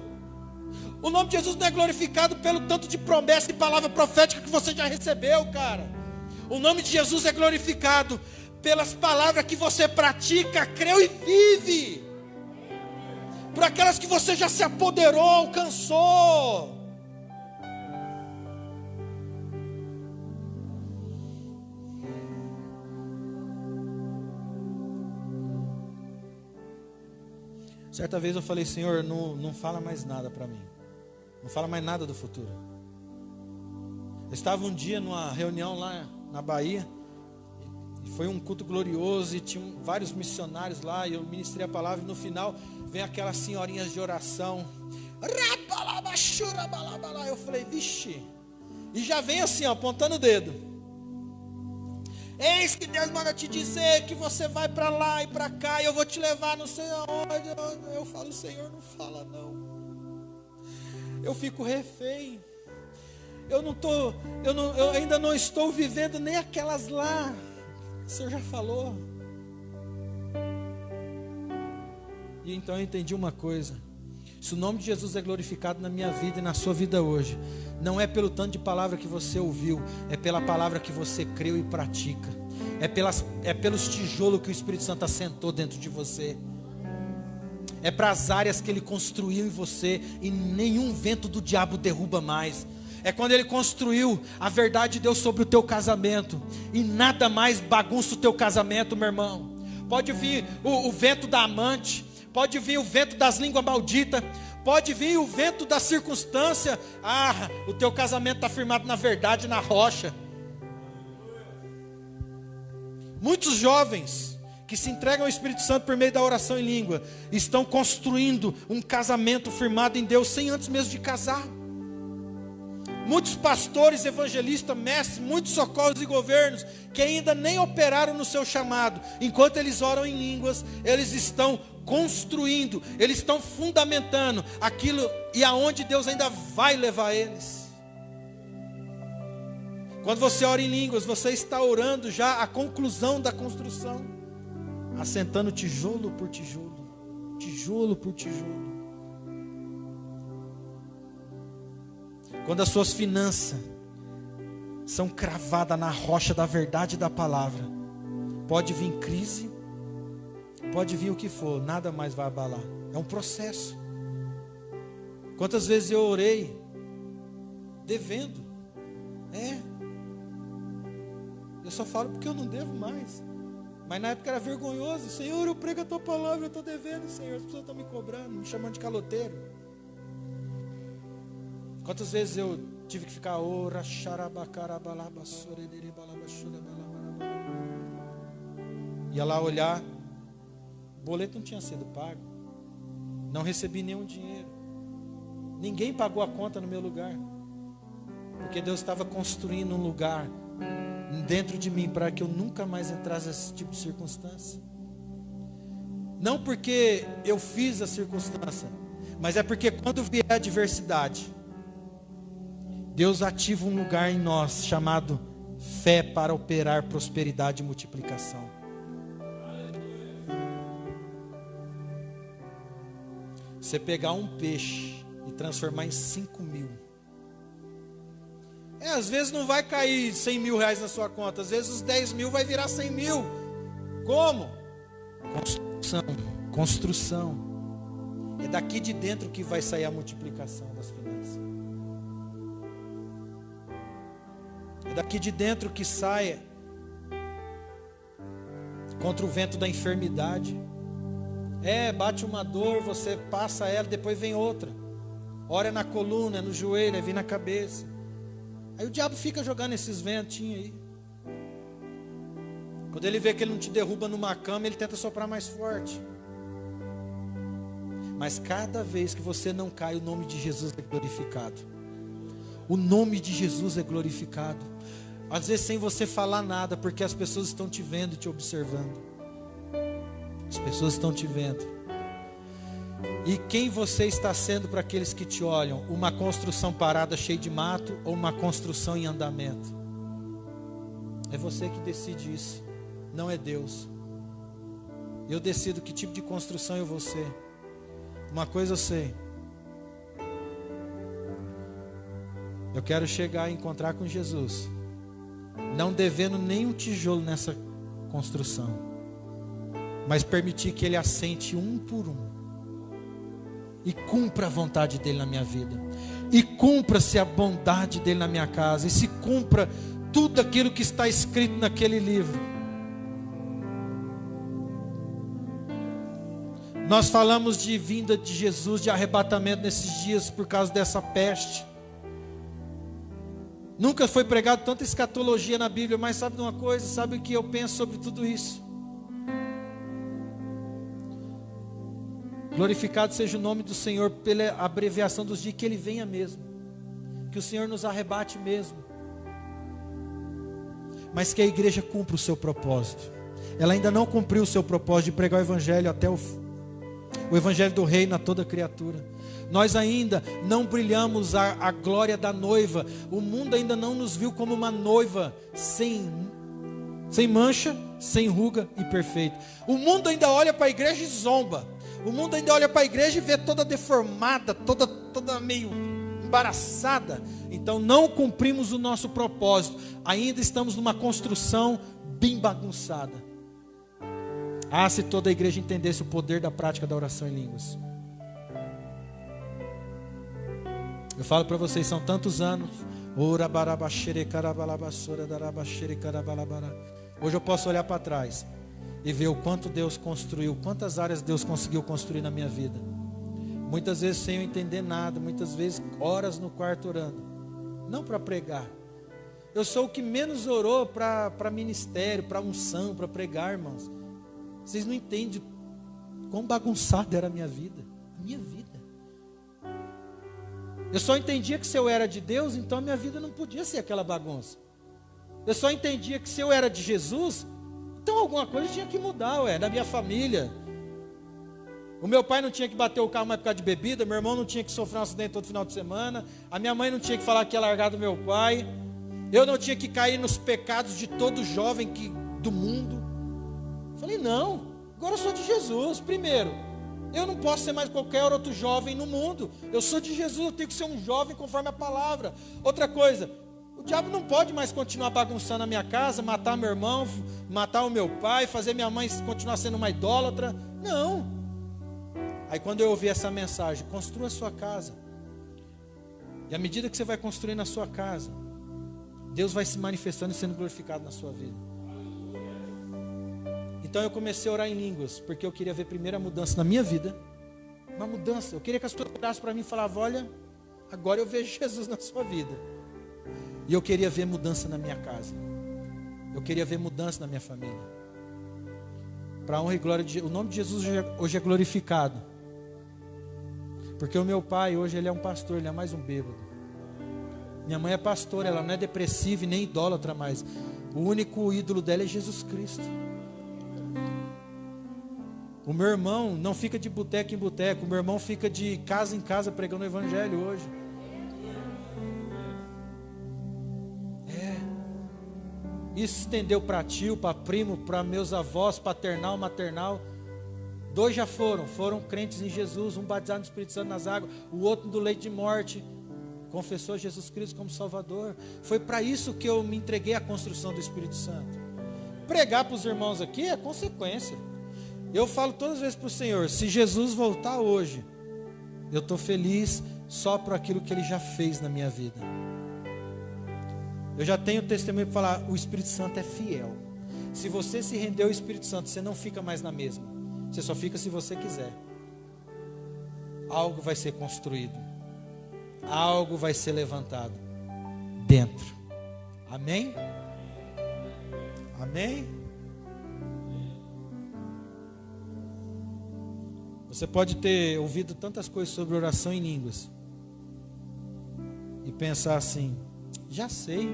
O nome de Jesus não é glorificado pelo tanto de promessa e palavra profética que você já recebeu, cara. O nome de Jesus é glorificado pelas palavras que você pratica, creu e vive. Por aquelas que você já se apoderou, alcançou. Certa vez eu falei, Senhor, não fala mais nada para mim. Não fala mais nada do futuro. Eu estava um dia numa reunião lá na Bahia. E foi um culto glorioso. E tinha vários missionários lá. E eu ministrei a palavra. E no final vem aquelas senhorinhas de oração. Eu falei, vixe. E já vem assim, ó, apontando o dedo. Eis que Deus manda te dizer que você vai para lá e para cá, e eu vou te levar não sei aonde. Eu falo, Senhor, não fala não. Eu fico refém. Eu ainda não estou vivendo nem aquelas lá. O Senhor já falou. E então eu entendi uma coisa. Se o nome de Jesus é glorificado na minha vida e na sua vida hoje, não é pelo tanto de palavra que você ouviu, é pela palavra que você creu e pratica. É pelos tijolos que o Espírito Santo assentou dentro de você. É para as áreas que Ele construiu em você e nenhum vento do diabo derruba mais. É quando Ele construiu a verdade de Deus sobre o teu casamento e nada mais bagunça o teu casamento, meu irmão. Pode vir o vento da amante, pode vir o vento das línguas malditas, pode vir o vento da circunstância. O teu casamento está firmado na verdade, na rocha. Muitos jovens que se entregam ao Espírito Santo por meio da oração em língua estão construindo um casamento firmado em Deus sem antes mesmo de casar. Muitos pastores, evangelistas, mestres, muitos socorros e governos que ainda nem operaram no seu chamado, enquanto eles oram em línguas, eles estão construindo, eles estão fundamentando aquilo e aonde Deus ainda vai levar eles. Quando você ora em línguas, você está orando já a conclusão da construção, assentando tijolo por tijolo, tijolo por tijolo. Quando as suas finanças são cravadas na rocha da verdade da palavra, pode vir crise, pode vir o que for, nada mais vai abalar. É um processo. Quantas vezes eu orei devendo? Eu só falo porque eu não devo mais. Mas na época era vergonhoso. Senhor, eu prego a tua palavra, eu estou devendo, Senhor. As pessoas estão me cobrando, me chamando de caloteiro. Quantas vezes eu tive que ficar ia lá olhar, o boleto não tinha sido pago, não recebi nenhum dinheiro, ninguém pagou a conta no meu lugar, porque Deus estava construindo um lugar dentro de mim para que eu nunca mais entrasse nesse tipo de circunstância. Não porque eu fiz a circunstância, mas é porque quando vier a adversidade, Deus ativa um lugar em nós chamado fé para operar prosperidade e multiplicação. Você pegar um peixe e transformar em 5.000. Às vezes não vai cair 100 mil reais na sua conta. Às vezes os 10 mil vai virar 100 mil. Como? Construção. É daqui de dentro que vai sair a multiplicação das finanças. É daqui de dentro que sai contra o vento da enfermidade. Bate uma dor, você passa ela, depois vem outra. Ora na coluna, no joelho, vem na cabeça. Aí o diabo fica jogando esses ventinhos aí. Quando ele vê que ele não te derruba numa cama, ele tenta soprar mais forte. Mas cada vez que você não cai, o nome de Jesus é glorificado. O nome de Jesus é glorificado. Às vezes sem você falar nada, porque as pessoas estão te vendo e te observando. As pessoas estão te vendo. E quem você está sendo para aqueles que te olham? Uma construção parada cheia de mato ou uma construção em andamento? É você que decide isso, não é Deus. Eu decido que tipo de construção eu vou ser. Uma coisa eu sei: eu quero chegar e encontrar com Jesus, não devendo nem um tijolo nessa construção, mas permitir que Ele assente um por um e cumpra a vontade dEle na minha vida, e cumpra-se a bondade dEle na minha casa, e se cumpra tudo aquilo que está escrito naquele livro. Nós falamos de vinda de Jesus, de arrebatamento nesses dias por causa dessa peste. Nunca foi pregado tanta escatologia na Bíblia, mas sabe de uma coisa? Sabe o que eu penso sobre tudo isso? Glorificado seja o nome do Senhor pela abreviação dos dias, que Ele venha mesmo, que o Senhor nos arrebate mesmo, mas que a igreja cumpra o seu propósito. Ela ainda não cumpriu o seu propósito de pregar o Evangelho até o Evangelho do Reino a toda criatura. Nós ainda não brilhamos a glória da noiva. O mundo ainda não nos viu como uma noiva sem mancha, sem ruga e perfeita. O mundo ainda olha para a igreja e zomba. O mundo ainda olha para a igreja e vê toda deformada, toda meio embaraçada. Então não cumprimos o nosso propósito. Ainda estamos numa construção bem bagunçada. Ah, se toda a igreja entendesse o poder da prática da oração em línguas. Eu falo para vocês, são tantos anos. Hoje eu posso olhar para trás e ver o quanto Deus construiu, quantas áreas Deus conseguiu construir na minha vida. Muitas vezes sem eu entender nada, muitas vezes horas no quarto orando, não para pregar. Eu sou o que menos orou para ministério, para unção, para pregar, irmãos. Vocês não entendem quão bagunçada era a minha vida. Eu só entendia que se eu era de Deus, então a minha vida não podia ser aquela bagunça. Eu só entendia que se eu era de Jesus, então alguma coisa tinha que mudar, na minha família. O meu pai não tinha que bater o carro mais por causa de bebida, meu irmão não tinha que sofrer um acidente todo final de semana, a minha mãe não tinha que falar que ia largar do meu pai, eu não tinha que cair nos pecados de todo jovem do mundo. Falei, não, agora eu sou de Jesus. Primeiro, eu não posso ser mais qualquer outro jovem no mundo. Eu sou de Jesus, eu tenho que ser um jovem conforme a palavra. Outra coisa, o diabo não pode mais continuar bagunçando a minha casa, matar meu irmão, matar o meu pai, fazer minha mãe continuar sendo uma idólatra. Não. Aí quando eu ouvi essa mensagem, construa a sua casa. E à medida que você vai construindo a sua casa, Deus vai se manifestando e sendo glorificado na sua vida. Então eu comecei a orar em línguas, porque eu queria ver primeiro a mudança na minha vida. Uma mudança, eu queria que as pessoas olhassem para mim e falavam, olha, agora eu vejo Jesus na sua vida. E eu queria ver mudança na minha casa. Eu queria ver mudança na minha família. Para a honra e glória de Jesus, o nome de Jesus hoje é glorificado. Porque o meu pai hoje ele é um pastor, ele é mais um bêbado. Minha mãe é pastora, ela não é depressiva e nem idólatra mais. O único ídolo dela é Jesus Cristo. O meu irmão não fica de boteco em boteco, o meu irmão fica de casa em casa pregando o Evangelho hoje. Isso estendeu para tio, para primo, para meus avós, paternal, maternal. 2 já foram crentes em Jesus, um batizado no Espírito Santo nas águas, o outro do leito de morte, confessou Jesus Cristo como Salvador. Foi para isso que eu me entreguei à construção do Espírito Santo. Pregar para os irmãos aqui é consequência. Eu falo todas as vezes para o Senhor, se Jesus voltar hoje, eu estou feliz só por aquilo que Ele já fez na minha vida. Eu já tenho testemunho para falar, o Espírito Santo é fiel. Se você se render ao Espírito Santo, você não fica mais na mesma. Você só fica se você quiser. Algo vai ser construído. Algo vai ser levantado dentro. Amém? Amém? Você pode ter ouvido tantas coisas sobre oração em línguas e pensar assim, já sei.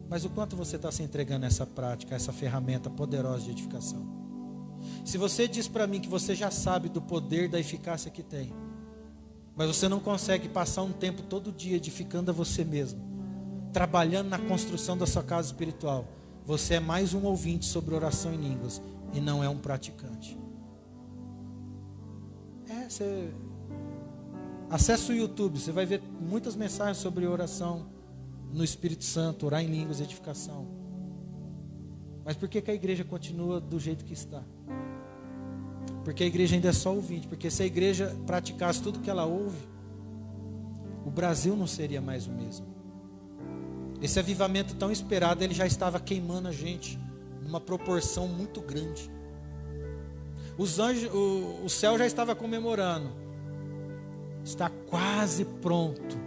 Mas o quanto você está se entregando a essa prática, a essa ferramenta poderosa de edificação? Se você diz para mim que você já sabe do poder, da eficácia que tem, mas você não consegue passar um tempo todo dia edificando a você mesmo, trabalhando na construção da sua casa espiritual, você é mais um ouvinte sobre oração em línguas e não é um praticante. Você acessa o YouTube, você vai ver muitas mensagens sobre oração no Espírito Santo, orar em línguas, edificação. Mas por que a igreja continua do jeito que está? Porque a igreja ainda é só ouvinte. Porque se a igreja praticasse tudo que ela ouve, o Brasil não seria mais o mesmo. Esse avivamento tão esperado, ele já estava queimando a gente numa proporção muito grande. Os anjos, o céu já estava comemorando. Está quase pronto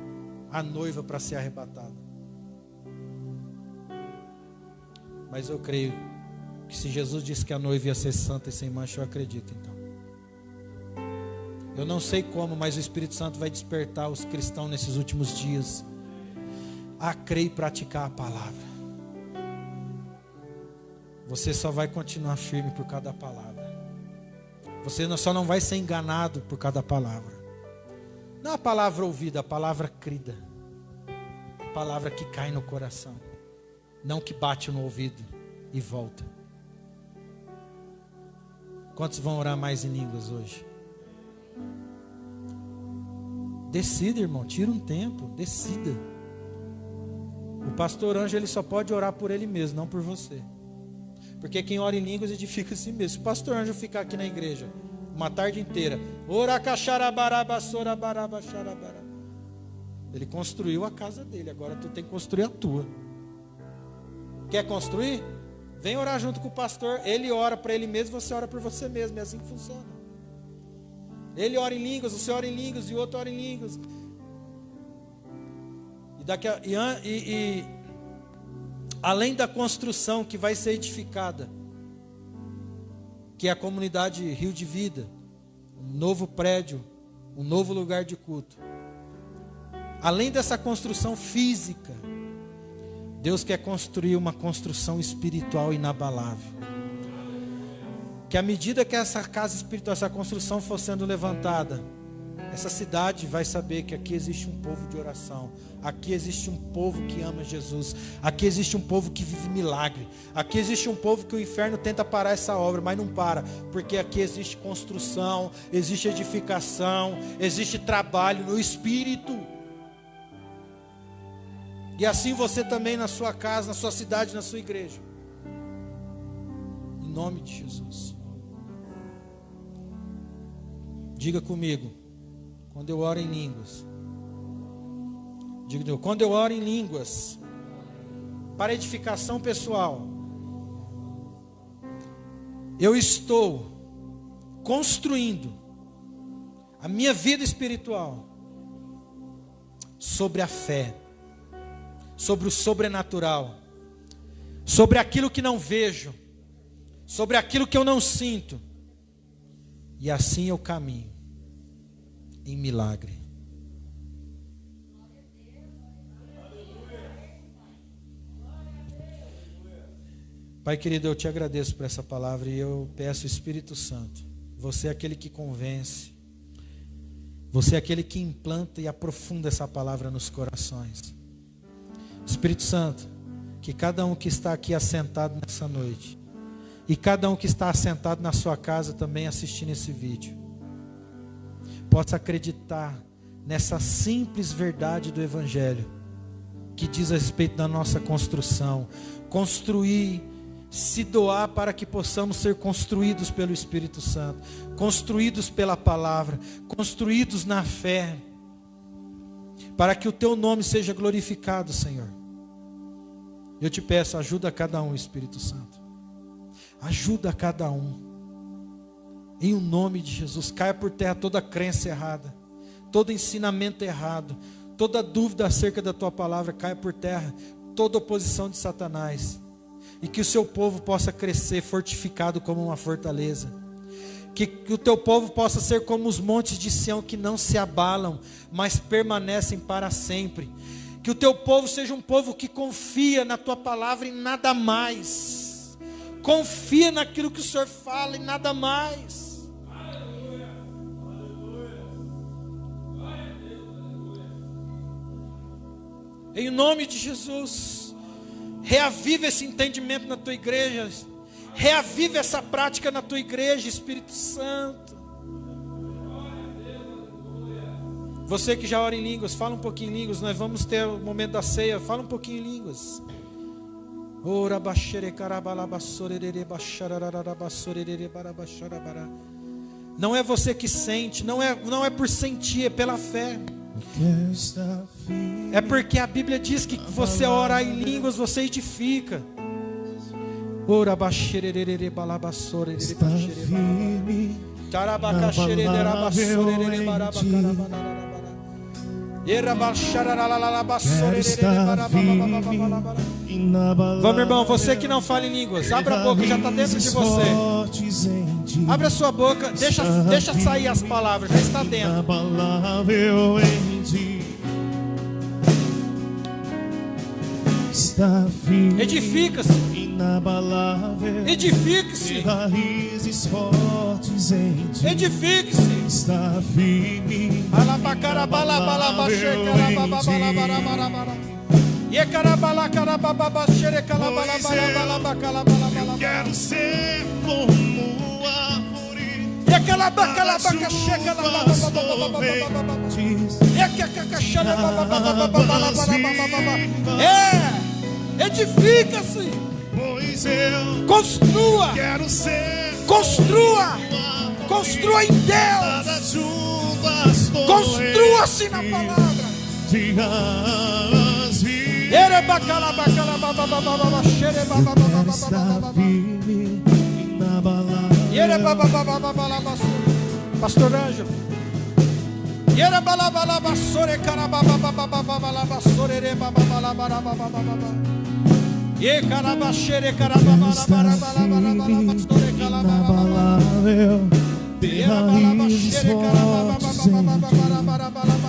a noiva para ser arrebatada. Mas eu creio que se Jesus disse que a noiva ia ser santa e sem mancha, eu acredito então. Eu não sei como, mas o Espírito Santo vai despertar os cristãos nesses últimos dias a crer e praticar a palavra. Você só vai continuar firme por cada palavra. Você só não vai ser enganado por cada palavra. Não a palavra ouvida, a palavra crida. A palavra que cai no coração. Não que bate no ouvido e volta. Quantos vão orar mais em línguas hoje? Decida, irmão, tira um tempo, decida. O pastor anjo, ele só pode orar por ele mesmo, não por você. Porque quem ora em línguas edifica a si mesmo. Se o pastor anjo ficar aqui na igreja uma tarde inteira, ele construiu a casa dele, agora tu tem que construir a tua. Quer construir? Vem orar junto com o pastor. Ele ora para ele mesmo, você ora por você mesmo. É assim que funciona. Ele ora em línguas, você ora em línguas e o outro ora em línguas. E além da construção que vai ser edificada, que é a comunidade Rio de Vida, um novo prédio, um novo lugar de culto. Além dessa construção física, Deus quer construir uma construção espiritual inabalável. Que à medida que essa casa espiritual, essa construção for sendo levantada, essa cidade vai saber que aqui existe um povo de oração. Aqui existe um povo que ama Jesus. Aqui existe um povo que vive milagre. Aqui existe um povo que o inferno tenta parar essa obra, mas não para. Porque aqui existe construção, existe edificação, existe trabalho no Espírito. E assim você também na sua casa, na sua cidade, na sua igreja. Em nome de Jesus. Diga comigo. Quando eu oro em línguas. Diga, quando eu oro em línguas. Para edificação pessoal. Eu estou construindo a minha vida espiritual sobre a fé. Sobre o sobrenatural, sobre aquilo que não vejo, sobre aquilo que eu não sinto, e assim eu caminho em milagre. Pai querido, eu te agradeço por essa palavra e eu peço, Espírito Santo, você é aquele que convence, você é aquele que implanta e aprofunda essa palavra nos corações. Espírito Santo, que cada um que está aqui assentado nessa noite, e cada um que está assentado na sua casa também assistindo esse vídeo, possa acreditar nessa simples verdade do Evangelho, que diz a respeito da nossa construção, construir, se doar para que possamos ser construídos pelo Espírito Santo, construídos pela palavra, construídos na fé, para que o teu nome seja glorificado, Senhor. Eu te peço, ajuda a cada um, Espírito Santo. Ajuda a cada um. Em o nome de Jesus, caia por terra toda crença errada, todo ensinamento errado, toda dúvida acerca da tua palavra, caia por terra, toda oposição de Satanás. E que o seu povo possa crescer fortificado como uma fortaleza. Que o teu povo possa ser como os montes de Sião que não se abalam, mas permanecem para sempre. Que o teu povo seja um povo que confia na tua palavra e nada mais. Confia naquilo que o Senhor fala e nada mais. Em nome de Jesus, reaviva esse entendimento na tua igreja. Reaviva essa prática na tua igreja, Espírito Santo. Você que já ora em línguas, fala um pouquinho em línguas. Nós vamos ter o momento da ceia. Fala um pouquinho em línguas. Não é você que sente, não é por sentir, é pela fé. É porque a Bíblia diz que você orar em línguas, você edifica. Está firme. Vamos, irmão, você que não fala em línguas, abra a boca, já está dentro de você. Abra a sua boca, deixa sair as palavras, já está dentro. Edifica-se. Edifique-se. Raízes fortes em ti. Edifique-se. Está firme. Eu quero ser como árvore. Edifica-se. Pois eu construa. Quero ser. Construa. Construa em Deus. Construa-se na palavra. Pastor Ângelo.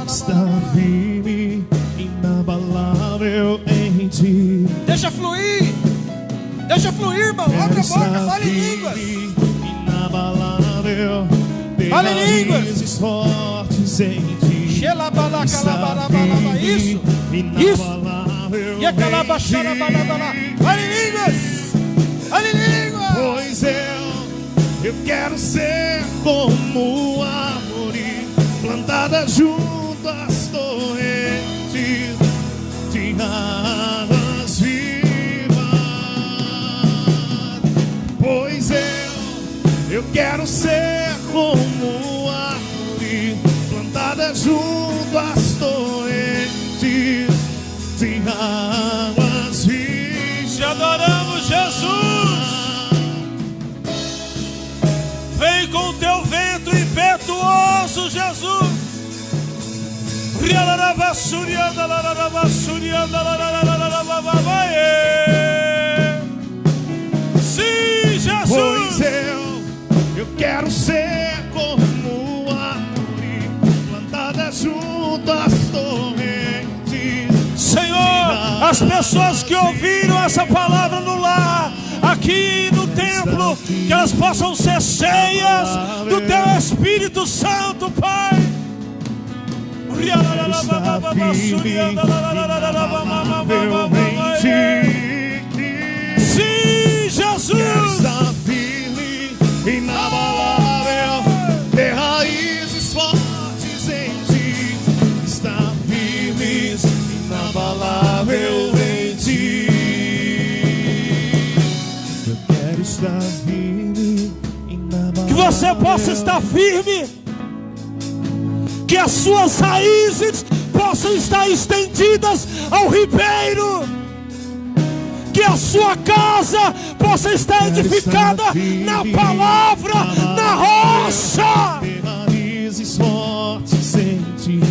Está firme, inabalável em ti. Deixa fluir, irmão. Abre a boca, fale em línguas. Inabalável, fale em línguas. Fortes em ti. Isso. E a fale em línguas. Fale em línguas. Pois eu quero ser como árvore plantada junto às torrentes de águas vivas. Pois eu quero ser como árvore plantada junto às torrentes de águas vivas. Te adoramos, Jesus. Vem com o teu vento impetuoso, Jesus. Sim, Jesus. Pois eu quero ser como árvore plantada junto às torrentes. Senhor, as pessoas que ouviram essa palavra no lar, aqui no templo, que elas possam ser cheias do teu Espírito Santo, Pai. Sim, Jesus. Está firme, inabalável, tem raízes fortes em ti. Está firme, inabalável em ti. Eu quero estar firme, inabalável. Que você possa estar firme. Que as suas raízes possam estar estendidas ao ribeiro. Que a sua casa possa estar edificada na palavra, na rocha.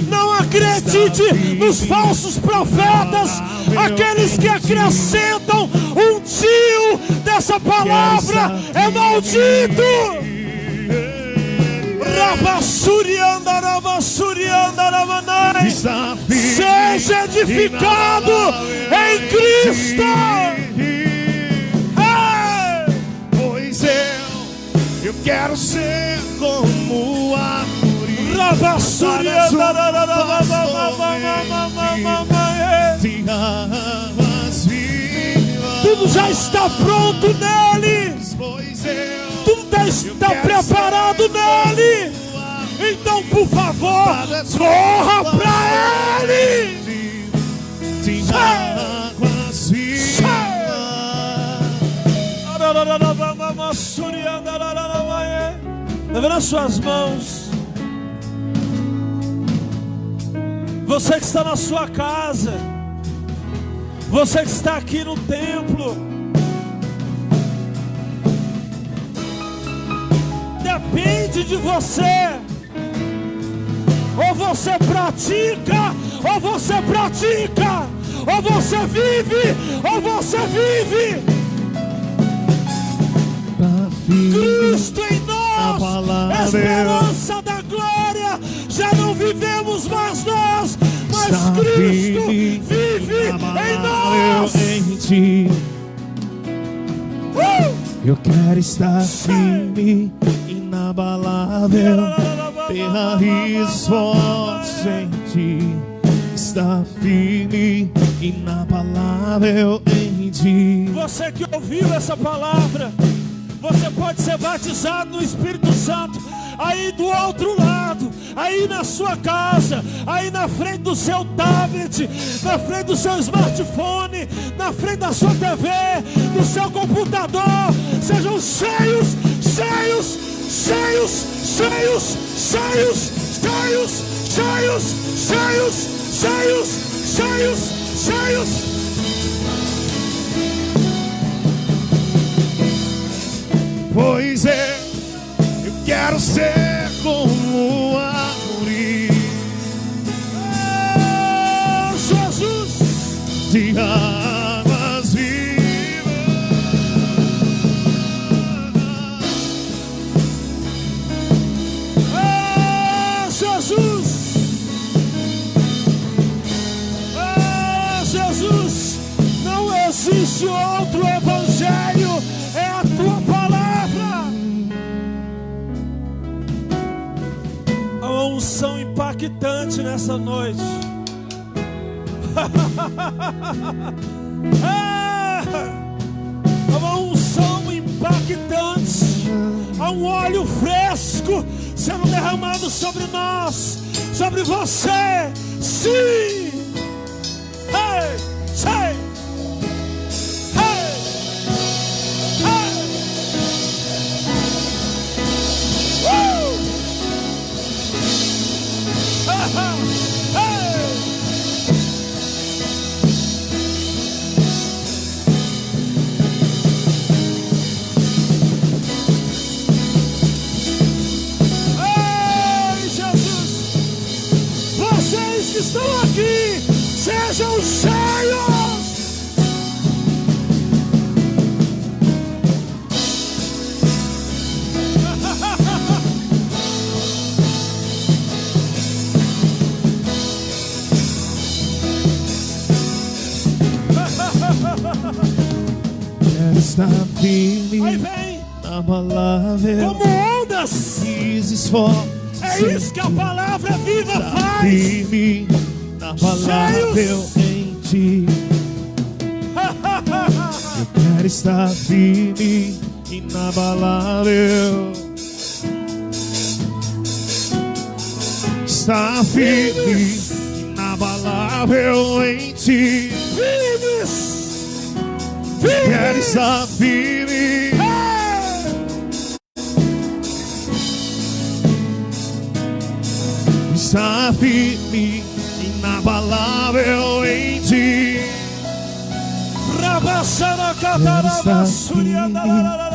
Não acredite nos falsos profetas, aqueles que acrescentam um tio dessa palavra é maldito. Seja edificado em Cristo. Eu quero ser como a árvore de águas vivas. Tudo já está pronto nele. Pois Tudo está preparado nele. Então, por favor, corra para ele. de águas vivas. Levanta as suas mãos. Você que está na sua casa, você que está aqui no templo, depende de você. Ou você pratica, ou você pratica, ou você vive, ou você vive. Cristo em nós, esperança da glória. Já não vivemos mais nós, mas Cristo vive em nós. Eu quero estar firme, inabalável, ter raízes fortes em ti. Está firme, inabalável em ti. Você que ouviu essa palavra, você pode ser batizado no Espírito Santo aí do outro lado, aí na sua casa, aí na frente do seu tablet, na frente do seu smartphone, na frente da sua TV, do seu computador. Sejam cheios, cheios, cheios, cheios, cheios, cheios, cheios, cheios, cheios, cheios, cheios. Pois é, eu quero ser como a árvore Jesus de águas vivas. Jesus, Jesus, não existe outro evangelho, é a tua palavra. Há uma unção impactante nessa noite. Há uma unção impactante. Há um óleo fresco sendo derramado sobre nós, sobre você. Sim. Hey, say. Hey. Hey. Woo. Hey. Ei, Jesus, vocês que estão aqui, sejam cheios. Quero estar firme, Aí vem inabalável, como ondas. raízes fortes. É isso que a palavra viva faz. Firme, inabalável em ti. Eu quero estar firme, inabalável. Está firme, inabalável em ti. Firmes. Quero estar firme. Está firme, inabalável em ti. Rabassana cataraba, surianda.